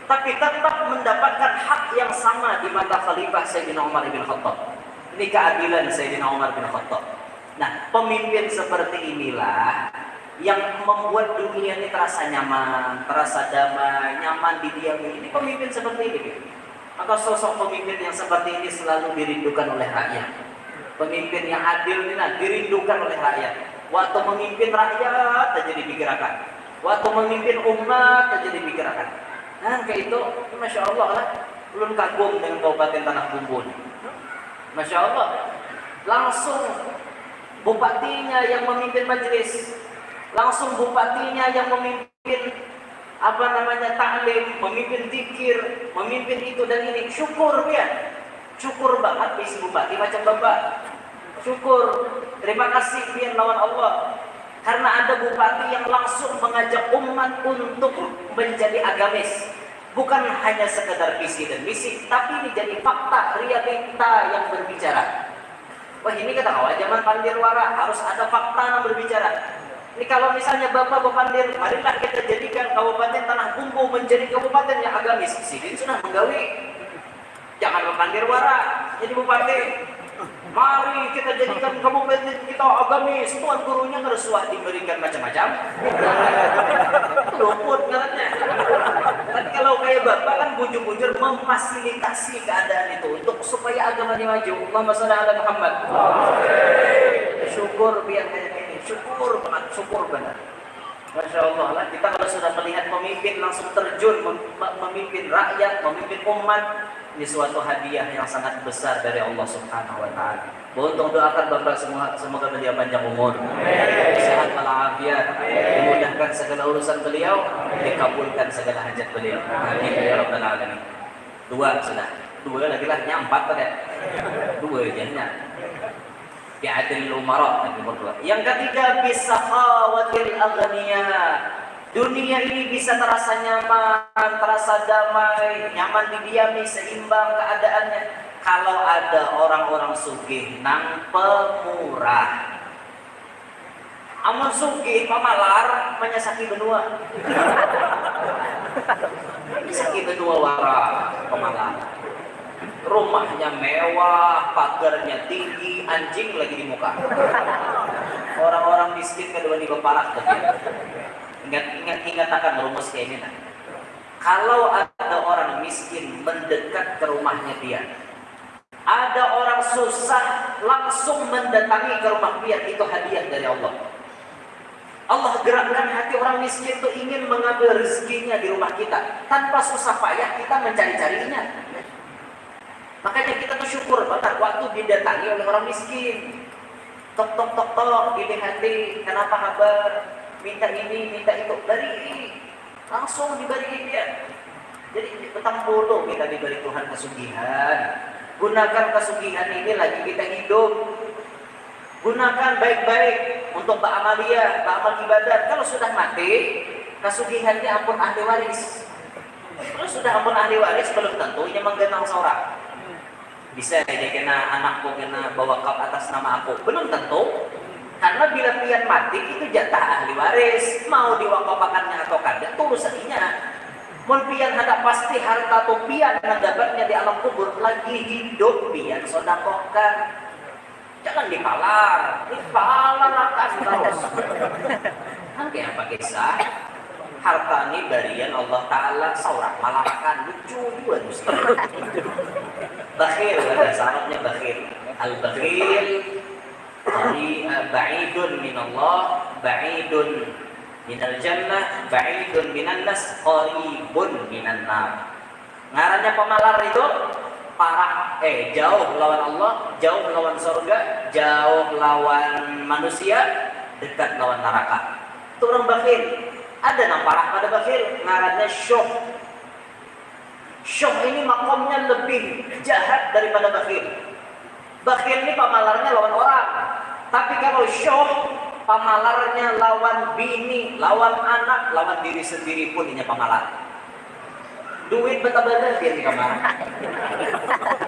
tapi tetap mendapatkan hak yang sama di mata Khalifah Sayyidina Umar bin Khattab. Ini keadilan Sayyidina Umar bin Khattab. Nah, pemimpin seperti inilah yang membuat dunia ini terasa nyaman, terasa damai, nyaman didiami. Ini pemimpin seperti ini. Maka sosok pemimpin yang seperti ini selalu dirindukan oleh rakyat. Pemimpin yang adil ini dirindukan oleh rakyat. Waktu memimpin rakyat aja dipikirkan. Waktu memimpin umat aja dipikirkan. Nah, kayak itu, Masya Allah lah. Belum kagum dengan Kabupaten Tanah Bumbu. Masya Allah. Langsung bupatinya yang memimpin majelis. Langsung bupatinya yang memimpin taklim, memimpin zikir, memimpin itu dan ini. Syukur ya. Syukur banget bisi bupati macam Bapak. Syukur. Terima kasih pian lawan Allah. Karena ada bupati yang langsung mengajak umat untuk menjadi agamis. Bukan hanya sekedar visi dan misi, tapi ini jadi fakta, realita yang berbicara. Wah, ini kata kawan zaman Pandirwara harus ada fakta yang berbicara. Ini kalau misalnya Bapak Pandir, marilah kita jadikan Kabupaten Tanah Bumbu menjadi kabupaten yang agamis. Sidin sudah menggawi. Jangan Pandirwara jadi bupati. Mari kita jadikan kabupaten kita agamis. Tuan gurunya ngeresuah diberikan macam-macam. Luput ngarannya. Tapi kalau kayak Bapak kan bujur-bujur memfasilitasi keadaan itu untuk supaya agama ini maju. Allahumma shalli ala Muhammad. Syukur biar kayak ini. Syukur banget, syukur benar. Masya Allah lah, kita kalau sudah melihat pemimpin langsung terjun memimpin rakyat, memimpin umat, ini suatu hadiah yang sangat besar dari Allah Subhanahu wa Ta'ala. Untuk doakan Bapak semua, semoga beliau panjang umur, sehat walafiat, dimudahkan segala urusan beliau, dikabulkan segala hajat beliau. Amin ya rabbal alamin. Dua sudah, dua lagi lah, empat tadi. Dua jadinya. Bi'adil umara. Yang ketiga, bisa khawatir aghniya. Dunia ini bisa terasa nyaman, terasa damai, nyaman didiami, seimbang keadaannya kalau ada orang-orang sugih nang pemurah. Amun sugih pamalar menyesaki benua. Menyesaki benua wara pamalar. Rumahnya mewah, pagarnya tinggi, anjing lagi di muka. Orang-orang miskin kedua di kepala Ingat akan rumus kayak ini. Kalau ada orang miskin mendekat ke rumahnya dia, ada orang susah langsung mendatangi ke rumah dia, itu hadiah dari Allah. Allah gerakkan hati orang miskin itu ingin mengambil rezekinya di rumah kita. Tanpa susah payah kita mencari-carinya. Makanya kita tuh syukur banget waktu didatangi oleh orang miskin. Tok tok tok tok, hati, kenapa kabar? Minta ini, minta itu, beri, langsung diberi dia. Jadi petang bodoh kita diberi Tuhan kesugihan. Gunakan kesugihan ini lagi kita hidup. Gunakan baik-baik untuk ba'amaliyah, ba'amal ibadat. Kalau sudah mati, kesugihannya ampun ahli waris. Kalau sudah ampun ahli waris, belum tentu ini menggenang seorang. Bisa dia kena anakku, kena bawa kap atas nama aku. Belum tentu. Karena bila pian mati itu jatah ahli waris, mau diwakafkannya atau kada itu urusannya. Mun pian ada pasti harta atau pian yang dapatnya di alam kubur lagi hidup pian sodakohkan. Jangan dipalar akan terus. Nanti apa kisah? Harta ini barian Allah Ta'ala saurak malakan lucu juga mesti. Bakhil ada syaratnya bakhil. Al-bakhil ba'idun minallah, ba'idun minal jannah, ba'idun minan nas, qaribun minan nar. Ngarannya pemalar itu parah, jauh lawan Allah, jauh lawan surga, jauh lawan manusia, dekat lawan neraka. Itu orang bakhil. Ada yang parah pada bakhil, ngarannya syuh. Syuh ini makomnya lebih jahat daripada bakhil. Bakhil ini pamalarnya lawan orang. Tapi kalau syuh, pamalarnya lawan bini, lawan anak, lawan diri sendiri pun ini pamalar. Duit beta-beta dia di kamar.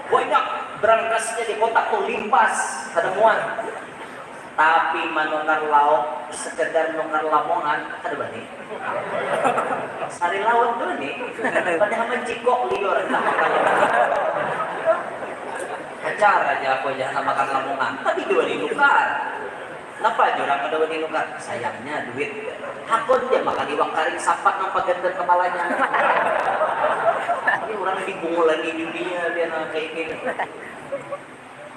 Banyak berangkasnya di kotak tuh limpas, ada muat. Tapi manukar lauk sekedar nukar lamongan ada bani. Sari lauk tuh nih, padahal mencikok liur pacar aja aku aja makan lamongan, tapi dua dinukar. Kenapa jurang ada dua dinukar? Sayangnya duit. Hakun dia makan iwak karing sapat nampak gender kepalanya. Ini orang dibungulan di dunia dia kayak gini.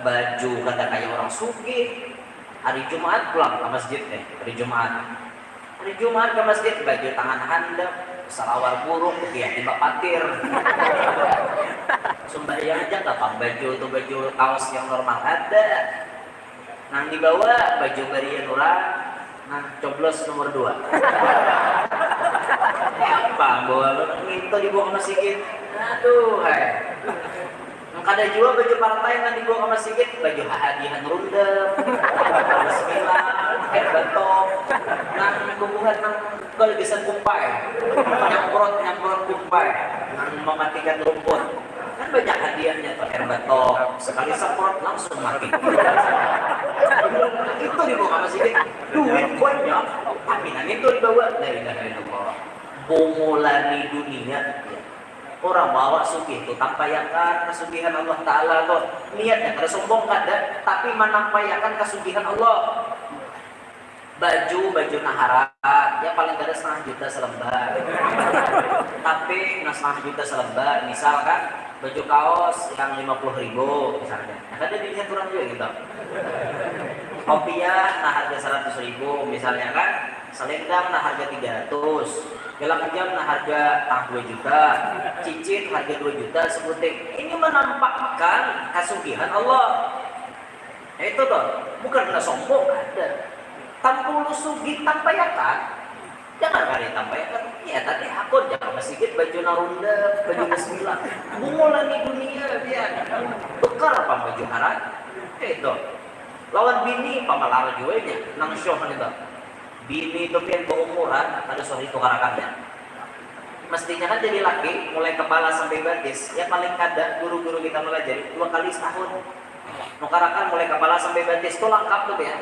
Baju kata kayak orang sugih. Hari Jumat pulang ke masjid hari Jumat ke masjid baju tangan handap salawar burung dia tiba patir sembahyang aja gampang baju kaos yang normal ada nang dibawa baju barian orang nang coblos nomor 2 apa bawa itu dibawa ke masjid aduh hai kada juga baju partai yang dibawa ke masjid baju hadiah rundem bismillah pakai bentok nang hubungan nang kalau bisa kumpai nyamprot kumpai nang mematikan rumput kan banyak hadiahnya pakai bentok sekali semprot langsung mati itu dibawa ke masjid duit banyak tapi nang itu dibawa la ilaha illallah bongolani dunia. Orang bawa sugih itu tampayakan kesugihan Allah Ta'ala tuh niatnya kada sombong kada tapi menampayakan kesugihan Allah. Baju nahara ya paling kada 1,5 juta selembar tapi 1,5 juta selembar misalkan baju kaos yang 50.000 misalnya nah, kada dilihat kurang juga gitu kopiah nah harga 100.000 misalnya kan selendang nah harga 300 gelang jam nah harga 2 juta cincin harga 2 juta sebutik ini menampakkan kesugihan Allah itu tuh bukan kena sombong ada tampulu sugih tampayakan jangan kali tampayakan ya tadi aku jangan masjid baju narunda baju bismillah bungolan di dunia dia bekar apa baju haram itu lawan bini pamalar juga nang syuh itu bini itu pian keumuran ada soal itu karakannya mestinya kan jadi laki mulai kepala sampai batis ya paling kada guru-guru kita melajari 2 kali setahun nukarakan mulai kepala sampai batis itu lengkap tuh ya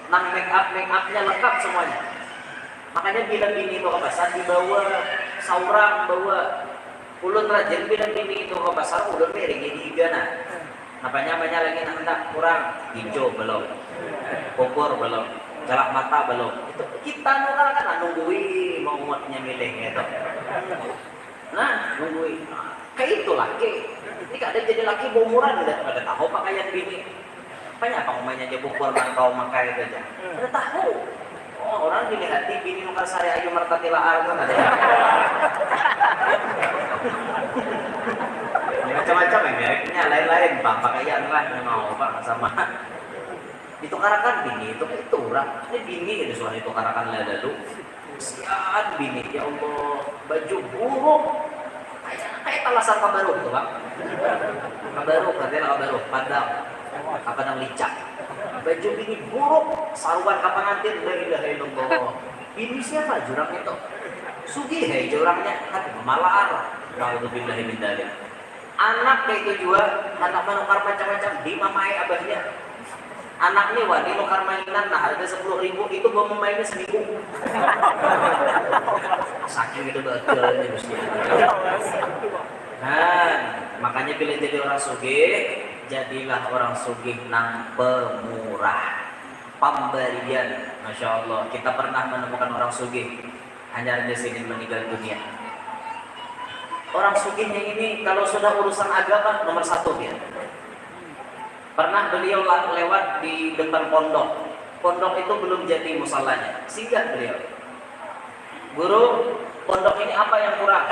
nang make upnya lengkap semuanya makanya bila bini itu ke pasar dibawa saurang bawa ulun rajin bila bini itu ke pasar ulun beri jadi igana apanya lagi hendak kurang hijau belum kukur belum jalak mata belum itu kita kan nungguin mau umatnya milih gitu nah nungguin kayak itu laki ini ada jadi laki umuran udah pada tahu pakaian bini apanya apa umumnya aja bukur mangkau makai itu aja udah tahu oh orang dilihat bini nukar saya ayu mertatila argan ada macam-macam ya mereknya lain-lain bang pakaian lah mau bang sama itu karakan bini itu orang ini bini itu soal itu karakan lalu sian bini ya Allah baju buruk kayak talasan kabaru tuh bang kabaru katanya kabaru padang apa nang licak baju bini buruk saruan kapangantin la ilaha illallah bini siapa jurang itu sugih hei jurangnya kan malar naudzubillahi min dzalik anak kayak itu juga anak manukar macam-macam di mamai abahnya anak nih wani nukar mainan nah harga 10.000 itu gua memainnya seminggu saking itu betul ini mesti nah makanya pilih jadi orang sugih jadilah orang sugih nang pemurah pemberian Masya Allah kita pernah menemukan orang sugih hanya di sini meninggal dunia orang sugihnya ini kalau sudah urusan agama nomor 1 dia pernah beliau lewat di depan pondok itu belum jadi musallanya singgah beliau guru pondok ini apa yang kurang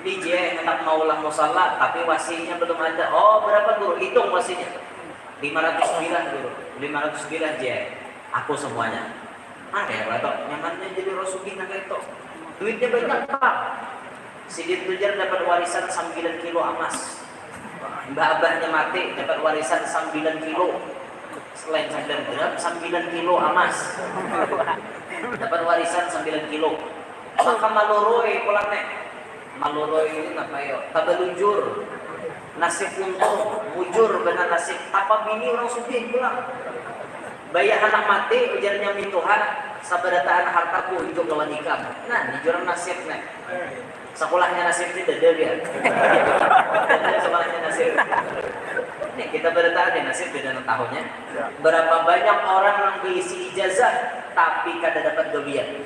DJ hendak maulah musalla tapi wasinya belum ada oh berapa guru hitung wasinya 509 guru 509 J aku semuanya ada ya atau nyamannya jadi rosugih naga itu duitnya banyak pak Sidin Tujar dapat warisan 9 kilo emas Mbah abahnya mati dapat warisan 9 kilo. Selain 9 gram, 9 kilo emas. Dapat warisan 9 kilo. Maka maloroi pulang nek. Maloroi ini apa ya? Tabalunjur. Nasib untung, mujur benar nasib. Apa bini orang sugih pulang. Bayar anak mati ujarnya mintuhan sabadataan hartaku untuk lawan nikah. Nah, di jurang nasib nek. Sekolahnya nasib itu dada dia. Sekolahnya nasib. Nih kita bertahan nasib beda tahunnya. Berapa banyak orang yang berisi ijazah tapi kada dapat gawian.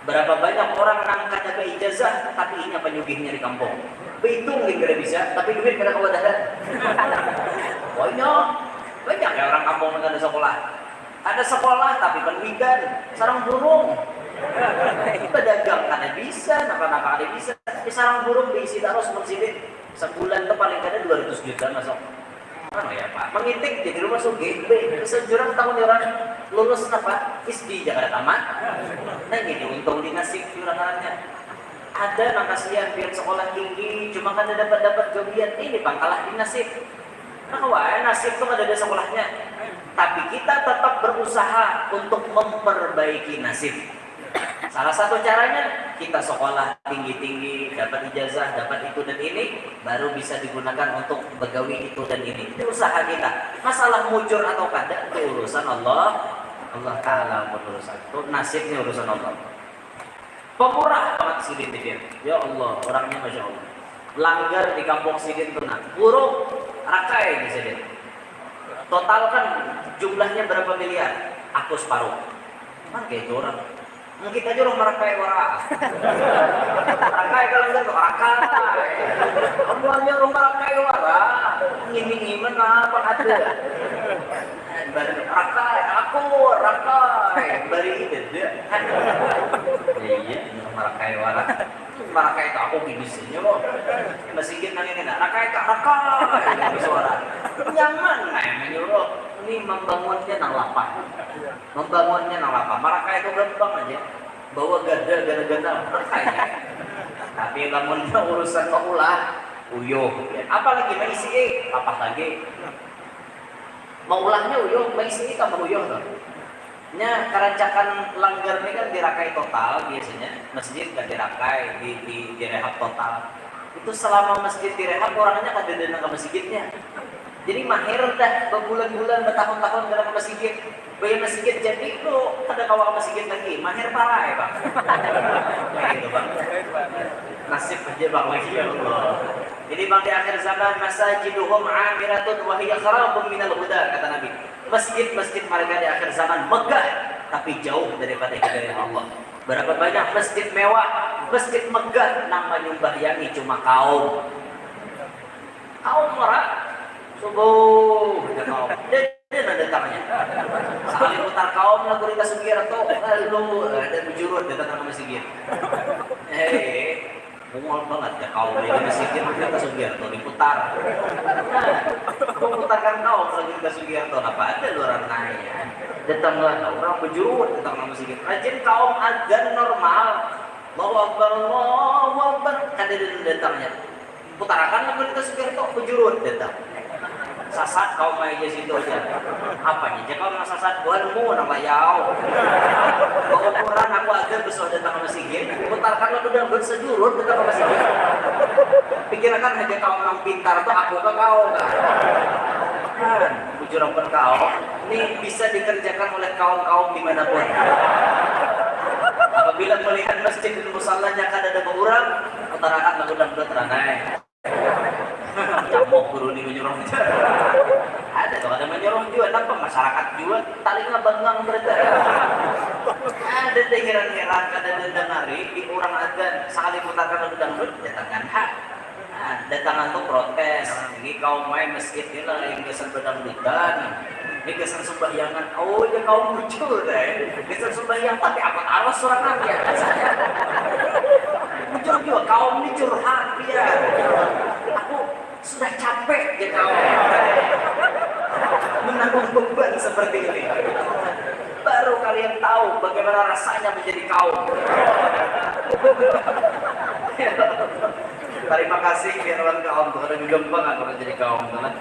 Berapa banyak orang yang kada dapat ijazah tapi ini apa nyugihnya di kampung. Behitung kada bisa tapi duit kada kewadahan. Banyak ya orang kampung yang ada sekolah. Ada sekolah tapi pendidikan sarang burung. Pedagang kada bisa, napa-napa kada bisa. Tapi sarang burung diisi terus masjid. Sebulan tuh paling kada 200 juta masuk. Mana ya Pak? Mengitik jadi rumah sugih. Sejurang tahun orang lulus apa? SD Jakarta tamat. Nah ini untung di nasib jurangannya. Ada yang kasihan biar sekolah tinggi, cuma kan dapat gawian. Ini pangkalah di nasib. Nah wah nasib tuh ada di sekolahnya. Tapi kita tetap berusaha untuk memperbaiki nasib. Salah satu caranya kita sekolah tinggi-tinggi, dapat ijazah, dapat itu dan ini, baru bisa digunakan untuk begawi itu dan ini. Itu usaha kita. Masalah mujur atau kada itu urusan Allah. Allah Ta'ala berurusan. Itu nasibnya urusan Allah. Pemurah amat Sidin dia. Ya Allah, orangnya Masya Allah. Langgar di kampung Sidin tenang. Buruk, rakai di Sidin. Total kan jumlahnya berapa miliar? Aku separuh. Mana kayak itu orang? Kita aja orang merakai wara. Rakai kalau enggak tuh rakai. Semuanya orang merakai wara. Ngiming-ngimen apa ada. Rakai, aku rakai. Bari itu dia. Iya, merakai wara. Merakai itu aku gini loh. Masih gitu nanya rakai tak rakai. Suara. Nyaman menyuruh. Ini membangunnya nang lapar. Membangunnya nang lapar. Marakai itu gampang aja. Bawa gada gada marakainya. Tapi bangunnya urusan maulah, uyuh. Apalagi maisi apa lagi? Maulahnya uyuh, maisi tambah uyuh tuh. Nya kerancakan langgar ini kan dirakai total biasanya. Masjid kan dirakai, direhab total. Itu selama masjid direhab orangnya kan dana ke masjidnya. Jadi mahir dah berbulan-bulan, bertahun-tahun dalam masjid. Bayar masjid jadi lo ada kawal masjid lagi. Mahir parah ya bang. Kayak gitu bang. Nasib aja bang lagi ya Allah. Jadi bang di akhir zaman masajiduhum amiratun wa hiya kharabun minal huda kata Nabi. Masjid-masjid mereka di akhir zaman megah tapi jauh daripada hidayah Allah. Berapa banyak masjid mewah, masjid megah nama nyumbahyangi cuma kaum merah. Subuh, dia datangnya. Sekali putar kaum lagu Rita Sugiarto, lalu ada bujurut datang ke masjid. Mungol banget ya kaum di masjid Rita Sugiarto diputar. Putarkan kaum lagu Rita Sugiarto, apa ada luar nanya. Datanglah orang bujurut datang ke masjid. Rajin kaum adzan normal. Allahu Akbar, kada datangnya. Putarakan lagu Rita Sugiarto bujurut datang. Sasat kau main di situ aja. Apanya? Jika kau sasat buanmu nama yau. Pengukuran aku agar besok datang ke masjid. Putarkan lagu dan bersejurut datang ke masjid. Pikirkan aja kau orang pintar tuh aku ke kau. Kan, bujur pun kau. Ini bisa dikerjakan oleh kaum-kaum dimanapun. Apabila melihat masjid dan musallanya kan ada orang, putarkan lagu dan teranai. Camuk guru di menyuruh ada tuh ada menyuruh juga nampak masyarakat juga taling banggang berada ada heran-heran kada dendangari di orang ada sekali putarkan lagu dangdut datangkan hak datangan tuh protes ini kaum main masjid ini lah yang kesan bedangdutan ini kesan sembahyangan oh ya kaum muncul deh kesan sembahyang tapi apa awas surangan ya muncul juga kaum ini curhat ya aku sudah capek ya kaum menanggung beban seperti ini. Baru kalian tahu bagaimana rasanya menjadi kaum. Terima kasih biar orang kaum tuh ada gampang aku jadi kaum tuh kan.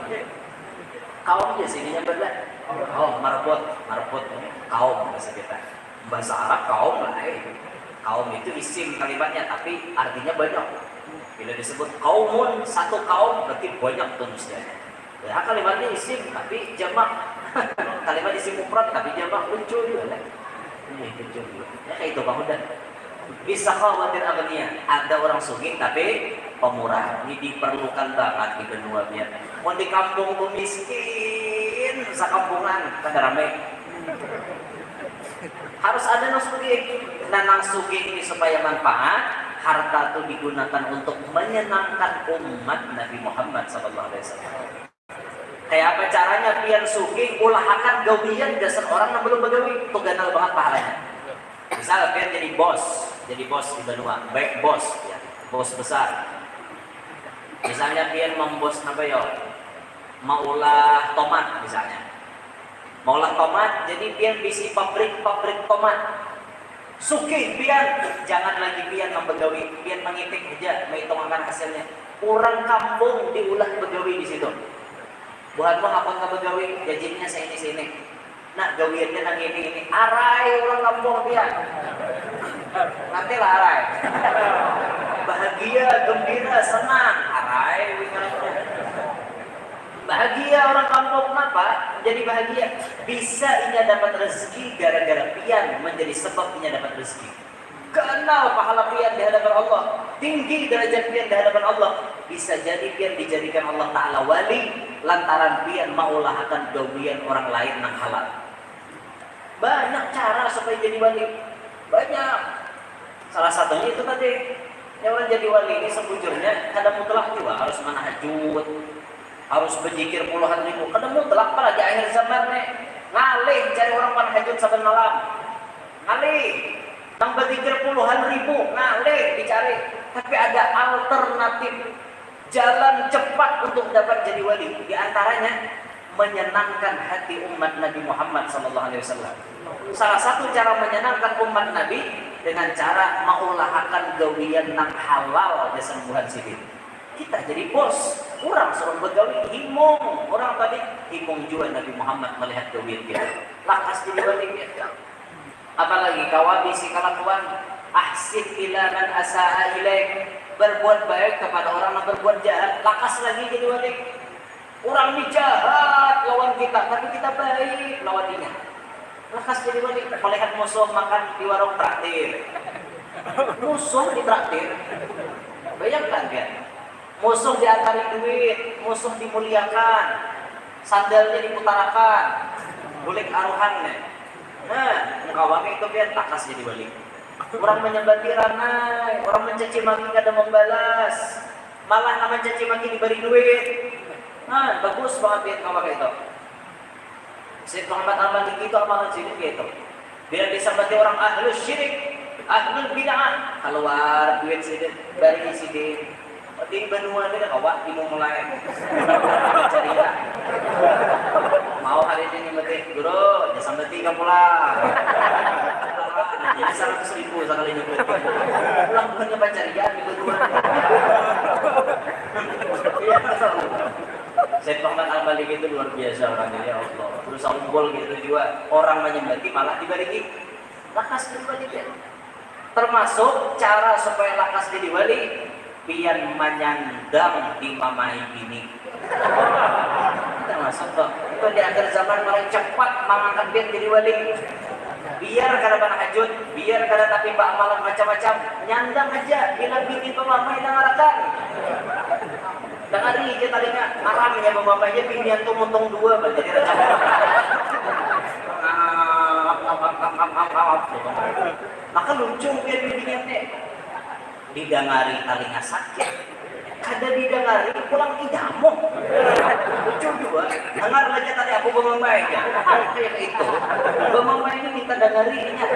Kaum aja sininya beda. Kaum marbot kaum bahasa kita. Bahasa Arab kaum lah. Kaum itu isim kalimatnya tapi artinya banyak. Bila disebut kaumun satu kaum berarti banyak tulisnya. Ya kalimatnya isim tapi jamak. Kalimat isim mufrad tapi jamak muncul juga. Ini muncul juga. Ya kayak itu Bang udah. Bisa khawatir agnia, ada orang sugih tapi pemurah. Ini diperlukan banget di benua biar. Mau di kampung tuh miskin, sakampungan kada rame. Harus ada nang sugih. Nang sugih ini supaya manfaat, harta itu digunakan untuk menyenangkan umat Nabi Muhammad SAW. Kayak apa caranya pian sugih ulahakan gawian dasar orang yang belum begawi, itu ganal banget pahalanya. Misalnya pian jadi bos di benua, baik bos, ya, bos besar. Misalnya pian membos apa yo, maulah tomat misalnya, maulah tomat, jadi pian bisi pabrik tomat. Sugih pian, jangan lagi pian membegawi, pian mengitik aja, menghitungkan hasilnya. Orang kampung diulah begawi di situ. Buat mau apa nggak begawi, gajinya sini. Nah gawiannya nang ini, arai orang kampung pian. Nanti lah arai. Bahagia, gembira, senang, arai. Bahagia orang kampung kenapa? Jadi bahagia. Bisa inya dapat rezeki gara-gara pian menjadi sebab inya dapat rezeki. Kenal pahala pian di hadapan Allah, tinggi derajat pian di hadapan Allah. Bisa jadi pian dijadikan Allah Ta'ala wali lantaran pian maulahkan gawian orang lain nang halal. Banyak cara supaya jadi wali, banyak. Salah satunya itu tadi, yang orang jadi wali ini sebujurnya kadang mutlak juga harus manahajud, harus berzikir puluhan ribu. Kadang mutlak apalagi akhir zaman nih, ngalih cari orang manahajud saben malam, ngalih. Yang berzikir puluhan ribu, ngalih dicari. Tapi ada alternatif jalan cepat untuk dapat jadi wali. Di antaranya menyenangkan hati umat Nabi Muhammad SAW. Salah satu cara menyenangkan umat Nabi dengan cara maulahakan gawian nang halal di sembuhan sini. Kita jadi bos, orang suruh begawi himung. Orang tadi himung juga Nabi Muhammad melihat gawian kita. Lakas jadi wali kita. Apalagi kawabi si kelakuan ahsin ila man asaa ilaik, berbuat baik kepada orang yang berbuat jahat. Lakas lagi jadi wali. Orang ini jahat lawan kita, tapi kita baik lawan dia. Lakas jadi wali. Melihat musuh makan di warung traktir, musuh di traktir. Bayangkan kan, musuh diantari duit, musuh dimuliakan, sandalnya diputarakan, bulik aruhannya. Nah, ngawangnya itu biar lakas jadi wali. Orang menyembati ranai, orang mencaci maki kada membalas, malah nama mencaci maki diberi duit. Nah, bagus banget biar kawan itu. Syekh Muhammad Al-Maliki itu amalan syirik gitu. Bila disambati orang ahlus syirik, ahlul bid'ah, keluar duit sidik, bari sidik. Di benua ini kawat dimulai. Jadi ya. Mau hari ini mati, guru, disambati ka pula. Jadi 100.000 sekali nyebut. Pulang bukannya pancarian di benua. Syekh Muhammad Al-Maliki itu luar biasa orangnya, ya Allah. Berusaha unggul gitu juga. Orang menyembati malah dibalikin. Lakas jadi wali ya. Termasuk cara supaya lakas jadi wali, pian menyandang di mamai bini. Termasuk kok. Itu di akhir zaman orang cepat mengangkat pian jadi wali. Biar kada panahajud, biar kada tapi mbak amalan macam-macam, nyandang aja bila bini pemamai nangarakan. Dengari aja tadinya aramnya pemamainya binian tuh muntung dua jadi raja. Maka lucu biar biniannya didengari talinya sakit, kada didengari pulang idamuk. Lucu juga, dengar aja tadi aku pemamai aja. Kayak itu, pemamai ini minta dengarinya.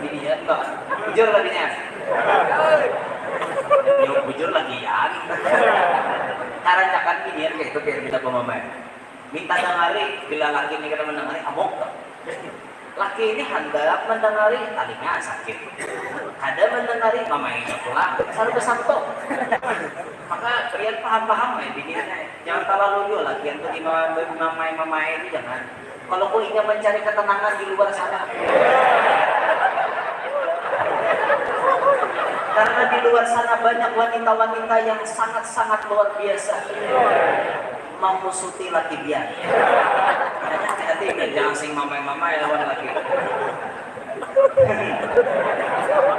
Binian enggak, jujur tadinya. Yo bujur lagi ya. Karancakan binian kayak itu biar minta pemamai. Minta dengari, bila laki ini kada mendengari amok. Laki ini hendak mendengari talinya sakit. Ada mendenari mamainya pulang, saru besanto. Maka kalian paham-paham ya begini. Jangan terlalu dulu lah, kian tuh di mamai itu jangan. Kalau kau ingin mencari ketenangan di luar sana, karena di luar sana banyak wanita-wanita yang sangat-sangat luar biasa memusuti laki dia. Makanya hati-hati jangan sing mamai lawan laki.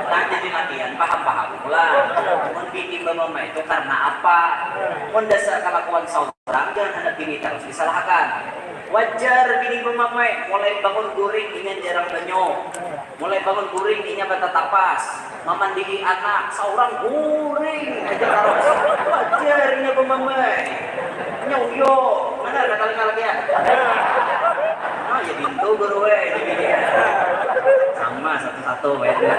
Nah jadi latihan paham-paham pula. Mun bini mama itu karena apa? Mun dasar kelakuan seorang jangan hendak bini terus disalahkan. Wajar bini mama mulai bangun guring ingin jarang banyo. Mulai bangun guring ingin bata tapas. Memandiri anak seorang guring aja terus. Wajar ini mama. Nyoyo mana kata lagi ya? Ah ya bintu guru di bini ya. Sama satu-satu beda.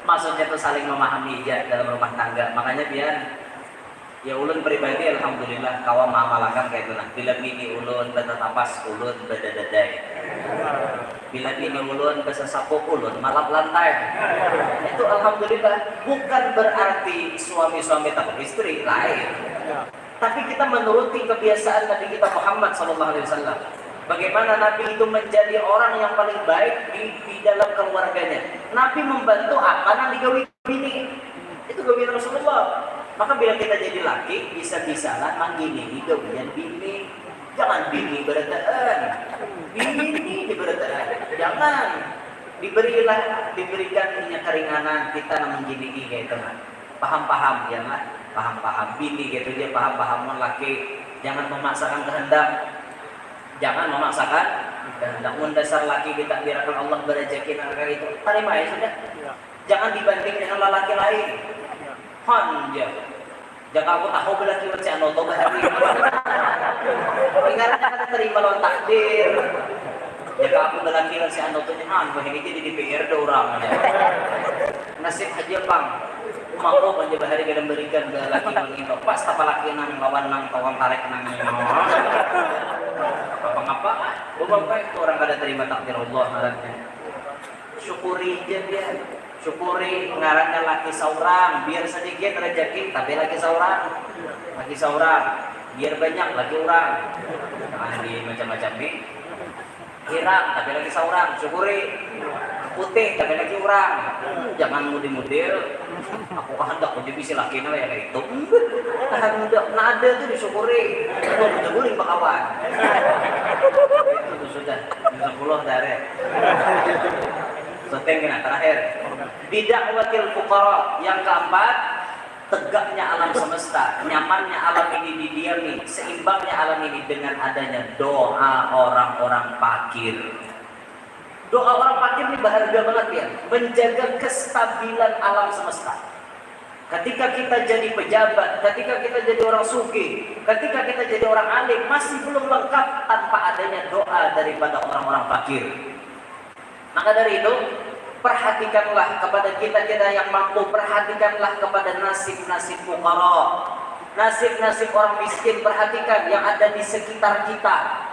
Maksudnya tuh saling memahami aja dalam rumah tangga. Makanya biar ya ulun pribadi alhamdulillah kawan mamalakan kayak itu nah. Bila bini ulun betatapas ulun bedadadai. Bila bini ulun besesapu ulun malap lantai. Itu alhamdulillah bukan berarti suami-suami takut istri lain. Tapi kita menuruti kebiasaan Nabi kita Muhammad SAW. Bagaimana Nabi itu menjadi orang yang paling baik di dalam keluarganya. Nabi membantu apa? Nabi gawi bini. Itu gawi Rasulullah. Maka bila kita jadi laki, bisa-bisalah manggini gawian bini. Jangan bini berataan. Bini berataan. Jangan. Diberikan keringanan kita menggini kayak itu. Paham-paham ya lah. Paham-paham bini gitu dia paham-paham laki. Jangan memaksakan kehendak. Jangan memaksakan kehendak. Dasar laki kita biarkan Allah berezeki anak itu. Terima ya sudah. Jangan dibanding dengan lelaki lain. Hanja. Jangan aku tahu belaki si anoto bahari. Ingatnya kata terima lawan takdir. Jika aku belaki si anoto nyahan, bahini jadi DPR orang. Nasib aja bang. Mako aja bahari kadang berikan ke laki itu. Pas apa laki nang lawan nang kawan tarik nang apa-apa, bapak itu orang kada terima takdir Allah ngarannya. Syukuri aja dia, syukuri ngarannya laki seorang, biar sedikit rezeki tapi laki seorang, biar banyak laki orang. Jangan di macam-macam nih. Hirang tapi laki seorang, syukuri. Putih tapi laki orang, jangan mudi-mudil. Aku kehendak aku bisa laki ya kayak itu. Kehendak nada tuh disyukuri. Kalau disyukuri bakawan. Itu sudah 10 dari. Setengah terakhir. Bid'awatil fuqara yang keempat, tegaknya alam semesta, nyamannya alam ini didiami, seimbangnya alam ini dengan adanya doa orang-orang fakir. Doa orang fakir ini berharga banget ya, menjaga kestabilan alam semesta. Ketika kita jadi pejabat, ketika kita jadi orang sugih, ketika kita jadi orang alim, masih belum lengkap tanpa adanya doa daripada orang-orang fakir. Maka dari itu, perhatikanlah kepada kita-kita yang mampu, perhatikanlah kepada nasib-nasib fuqara, nasib-nasib orang miskin, perhatikan yang ada di sekitar kita.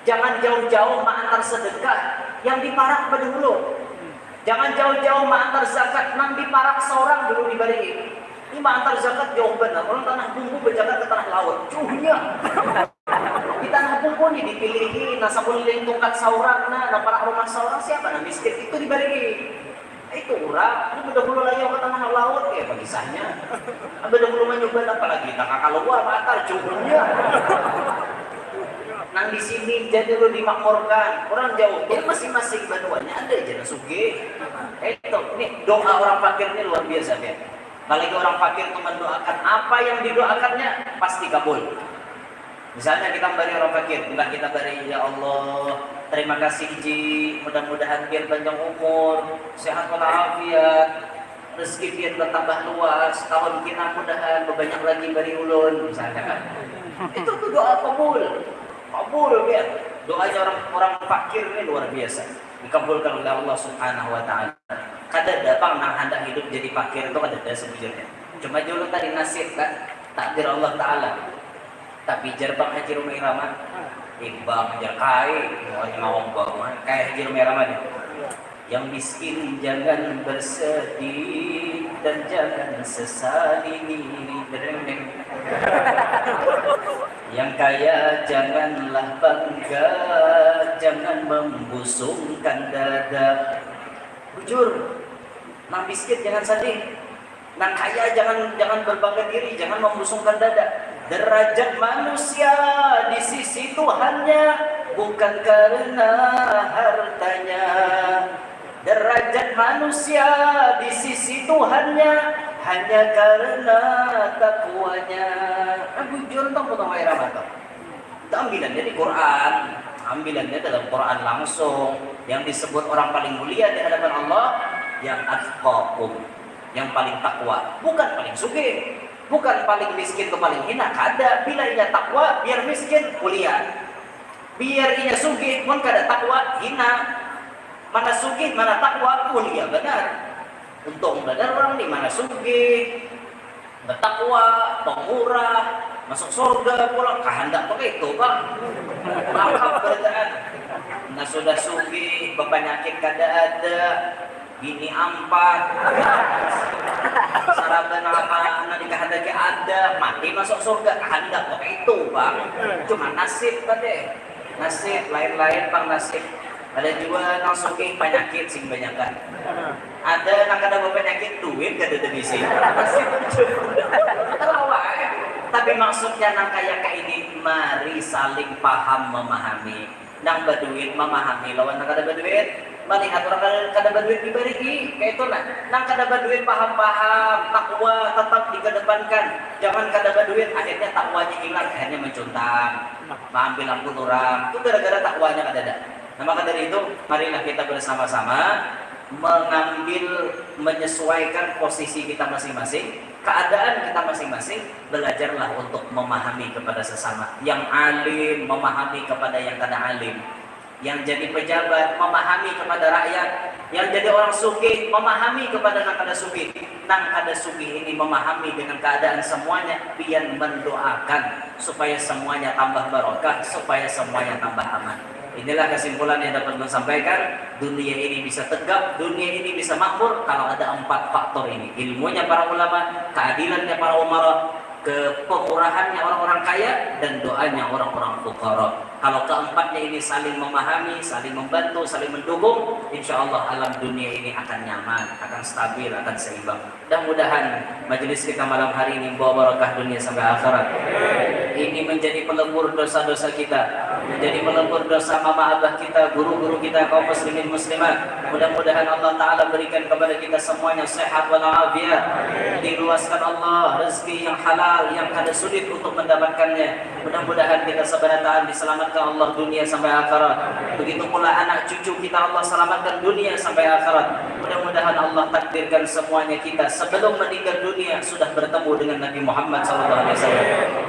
Jangan jauh-jauh mengantar sedekah yang diparak pada dulu. Jangan jauh-jauh mengantar zakat nang diparak seorang dulu diberi. Ini mengantar zakat jauh benar. Orang tanah bumbu berjalan ke tanah laut. Cuhnya. Di tanah bumbu ini dipilihi nasa kuliling tungkat seorang na parak rumah seorang siapa nah miskin itu diberi. Itu orang, ini betul-betul lagi ke tanah laut ya kisahnya. Betul-betul mencoba apalagi tak keluar mengantar cuhnya. Nang di sini jadi lu dimakmurkan orang jauh dia masing-masing baduannya ada aja nasugi itu nih doa orang fakir ini luar biasa ya. Apalagi orang fakir itu mendoakan apa yang didoakannya pasti kabul. Misalnya kita beri orang fakir, kita beri ya Allah terima kasih Ji, mudah-mudahan biar panjang umur, sehat walafiat, rezeki biar bertambah luas, tahun kita mudahan banyak lagi beri ulun misalnya kan. Itu tuh doa kabul. Kabul ya. Doanya orang fakir ini luar biasa. Dikabulkan oleh Allah Subhanahu wa taala. Kada datang nang hendak hidup jadi fakir itu kada ada sebenarnya. Cuma dulu tadi nasib kan takdir Allah taala. Tapi jarbang Haji Rumah Irama ibang jar kai ngawang bang kayak Haji Rumah Irama dia. Yang miskin jangan bersedih dan jangan sesali diri. Yang kaya janganlah bangga, jangan membusungkan dada. Jujur, nang miskin jangan sedih, nang kaya jangan berbangga diri, jangan membusungkan dada. Derajat manusia di sisi Tuhannya bukan karena hartanya. Derajat manusia di sisi Tuhannya hanya karena takwanya. Jujur tentang potong air apa? Ambilannya di Quran, ambilannya dalam Quran langsung. Yang disebut orang paling mulia di hadapan Allah yang atqakum, yang paling takwa, bukan paling sugih, bukan paling miskin atau paling hina. Kada, bila ia takwa biar miskin mulia, biar ia sugih pun kada takwa hina. Mana sugih, mana takwa, mulia benar. Untung benar orang di mana sugih, bertakwa, pemurah, masuk surga pula, kehendak begitu bang. Lengkap berdaan. Nah sudah sugih, penyakit kada ada, bini ampat, sarapan apa, nanti kehendaknya ada, mati masuk surga, kehendak begitu bang. Cuma nasib tadi, nasib lain-lain bang nasib. Ada juga nang sugih penyakit sing banyakan. Ada nang kada penyakit duit kada ada bisi. Tapi maksudnya nang kaya ini mari saling paham memahami. Nang berduit memahami lawan nang kada berduit melihat orang kada berduit diberi kayak itu nah. Nang kada berduit paham-paham takwa tetap dikedepankan. Jangan kada berduit akhirnya takwanya hilang, akhirnya mencuntang, mengambil ampun orang. Itu gara-gara takwanya kada ada. Nah, maka dari itu, marilah kita bersama-sama menyesuaikan posisi kita masing-masing, keadaan kita masing-masing, belajarlah untuk memahami kepada sesama. Yang alim memahami kepada yang kada alim, yang jadi pejabat memahami kepada rakyat, yang jadi orang sugih memahami kepada yang kada sugih. Nang kada sugih ini memahami dengan keadaan semuanya, pian mendoakan supaya semuanya tambah barokah, supaya semuanya tambah aman. Inilah kesimpulan yang dapat saya sampaikan. Dunia ini bisa tegak, dunia ini bisa makmur kalau ada 4 faktor ini. Ilmunya para ulama, keadilannya para umara, kepemurahannya orang-orang kaya, dan doanya orang-orang fuqara. Kalau keempatnya ini saling memahami, saling membantu, saling mendukung, insya Allah alam dunia ini akan nyaman, akan stabil, akan seimbang. Mudah-mudahan majelis kita malam hari ini membawa barakah dunia sampai akhirat. Ini menjadi pelebur dosa-dosa kita, menjadi pelebur dosa mama abah kita, guru-guru kita, kaum muslimin muslimat. Mudah-mudahan Allah Ta'ala berikan kepada kita semuanya sehat walafiat, diluaskan Allah rezeki yang halal, yang kada sulit untuk mendapatkannya. Mudah-mudahan kita seberataan diselamatkan Allah dunia sampai akhirat. Begitu pula anak cucu kita Allah selamatkan dunia sampai akhirat. Mudah-mudahan Allah takdirkan semuanya kita sebelum meninggal dunia sudah bertemu dengan Nabi Muhammad SAW,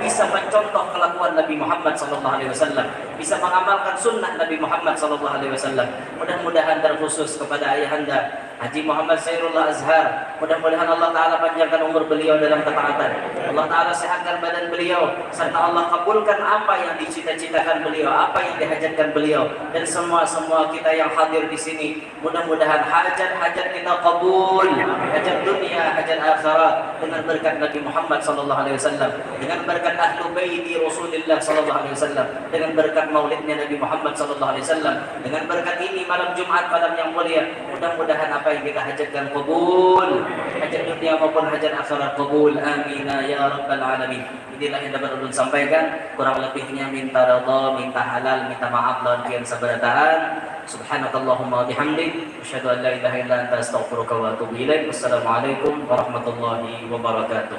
bisa mencontoh kelakuan Nabi Muhammad SAW, bisa mengamalkan sunnah Nabi Muhammad SAW. Mudah-mudahan terkhusus kepada ayahanda Haji Muhammad Sairullah Azhar, mudah-mudahan Allah Ta'ala panjangkan umur beliau dalam ketaatan, Allah Ta'ala sehatkan badan beliau, serta Allah kabulkan apa yang dicita-citakan beliau, apa yang dihajatkan beliau, dan semua kita yang hadir di sini. Mudah-mudahan hajat-hajat kita kabul, hajat dunia, hajat akhirat, dengan berkat Nabi Muhammad SAW, dengan berkat ahlu baiti Rasulullah SAW, dengan berkat maulidnya Nabi Muhammad SAW, dengan berkat ini malam Jumat, malam yang mulia. Mudah-mudahan apa yang kita hajatkan kabul, hajat dunia maupun hajat akhirat kabul. Amin ya rabbal alamin. Inilah yang dapat ulun sampaikan. Kurang lebihnya minta redha, minta halal, minta maaf lawan kian sabarataan. Subhanakallahumma wa bihamdik, asyhadu an la ilaha illa anta astaghfiruka wa atubu ilaik. Wassalamualaikum warahmatullahi wabarakatuh.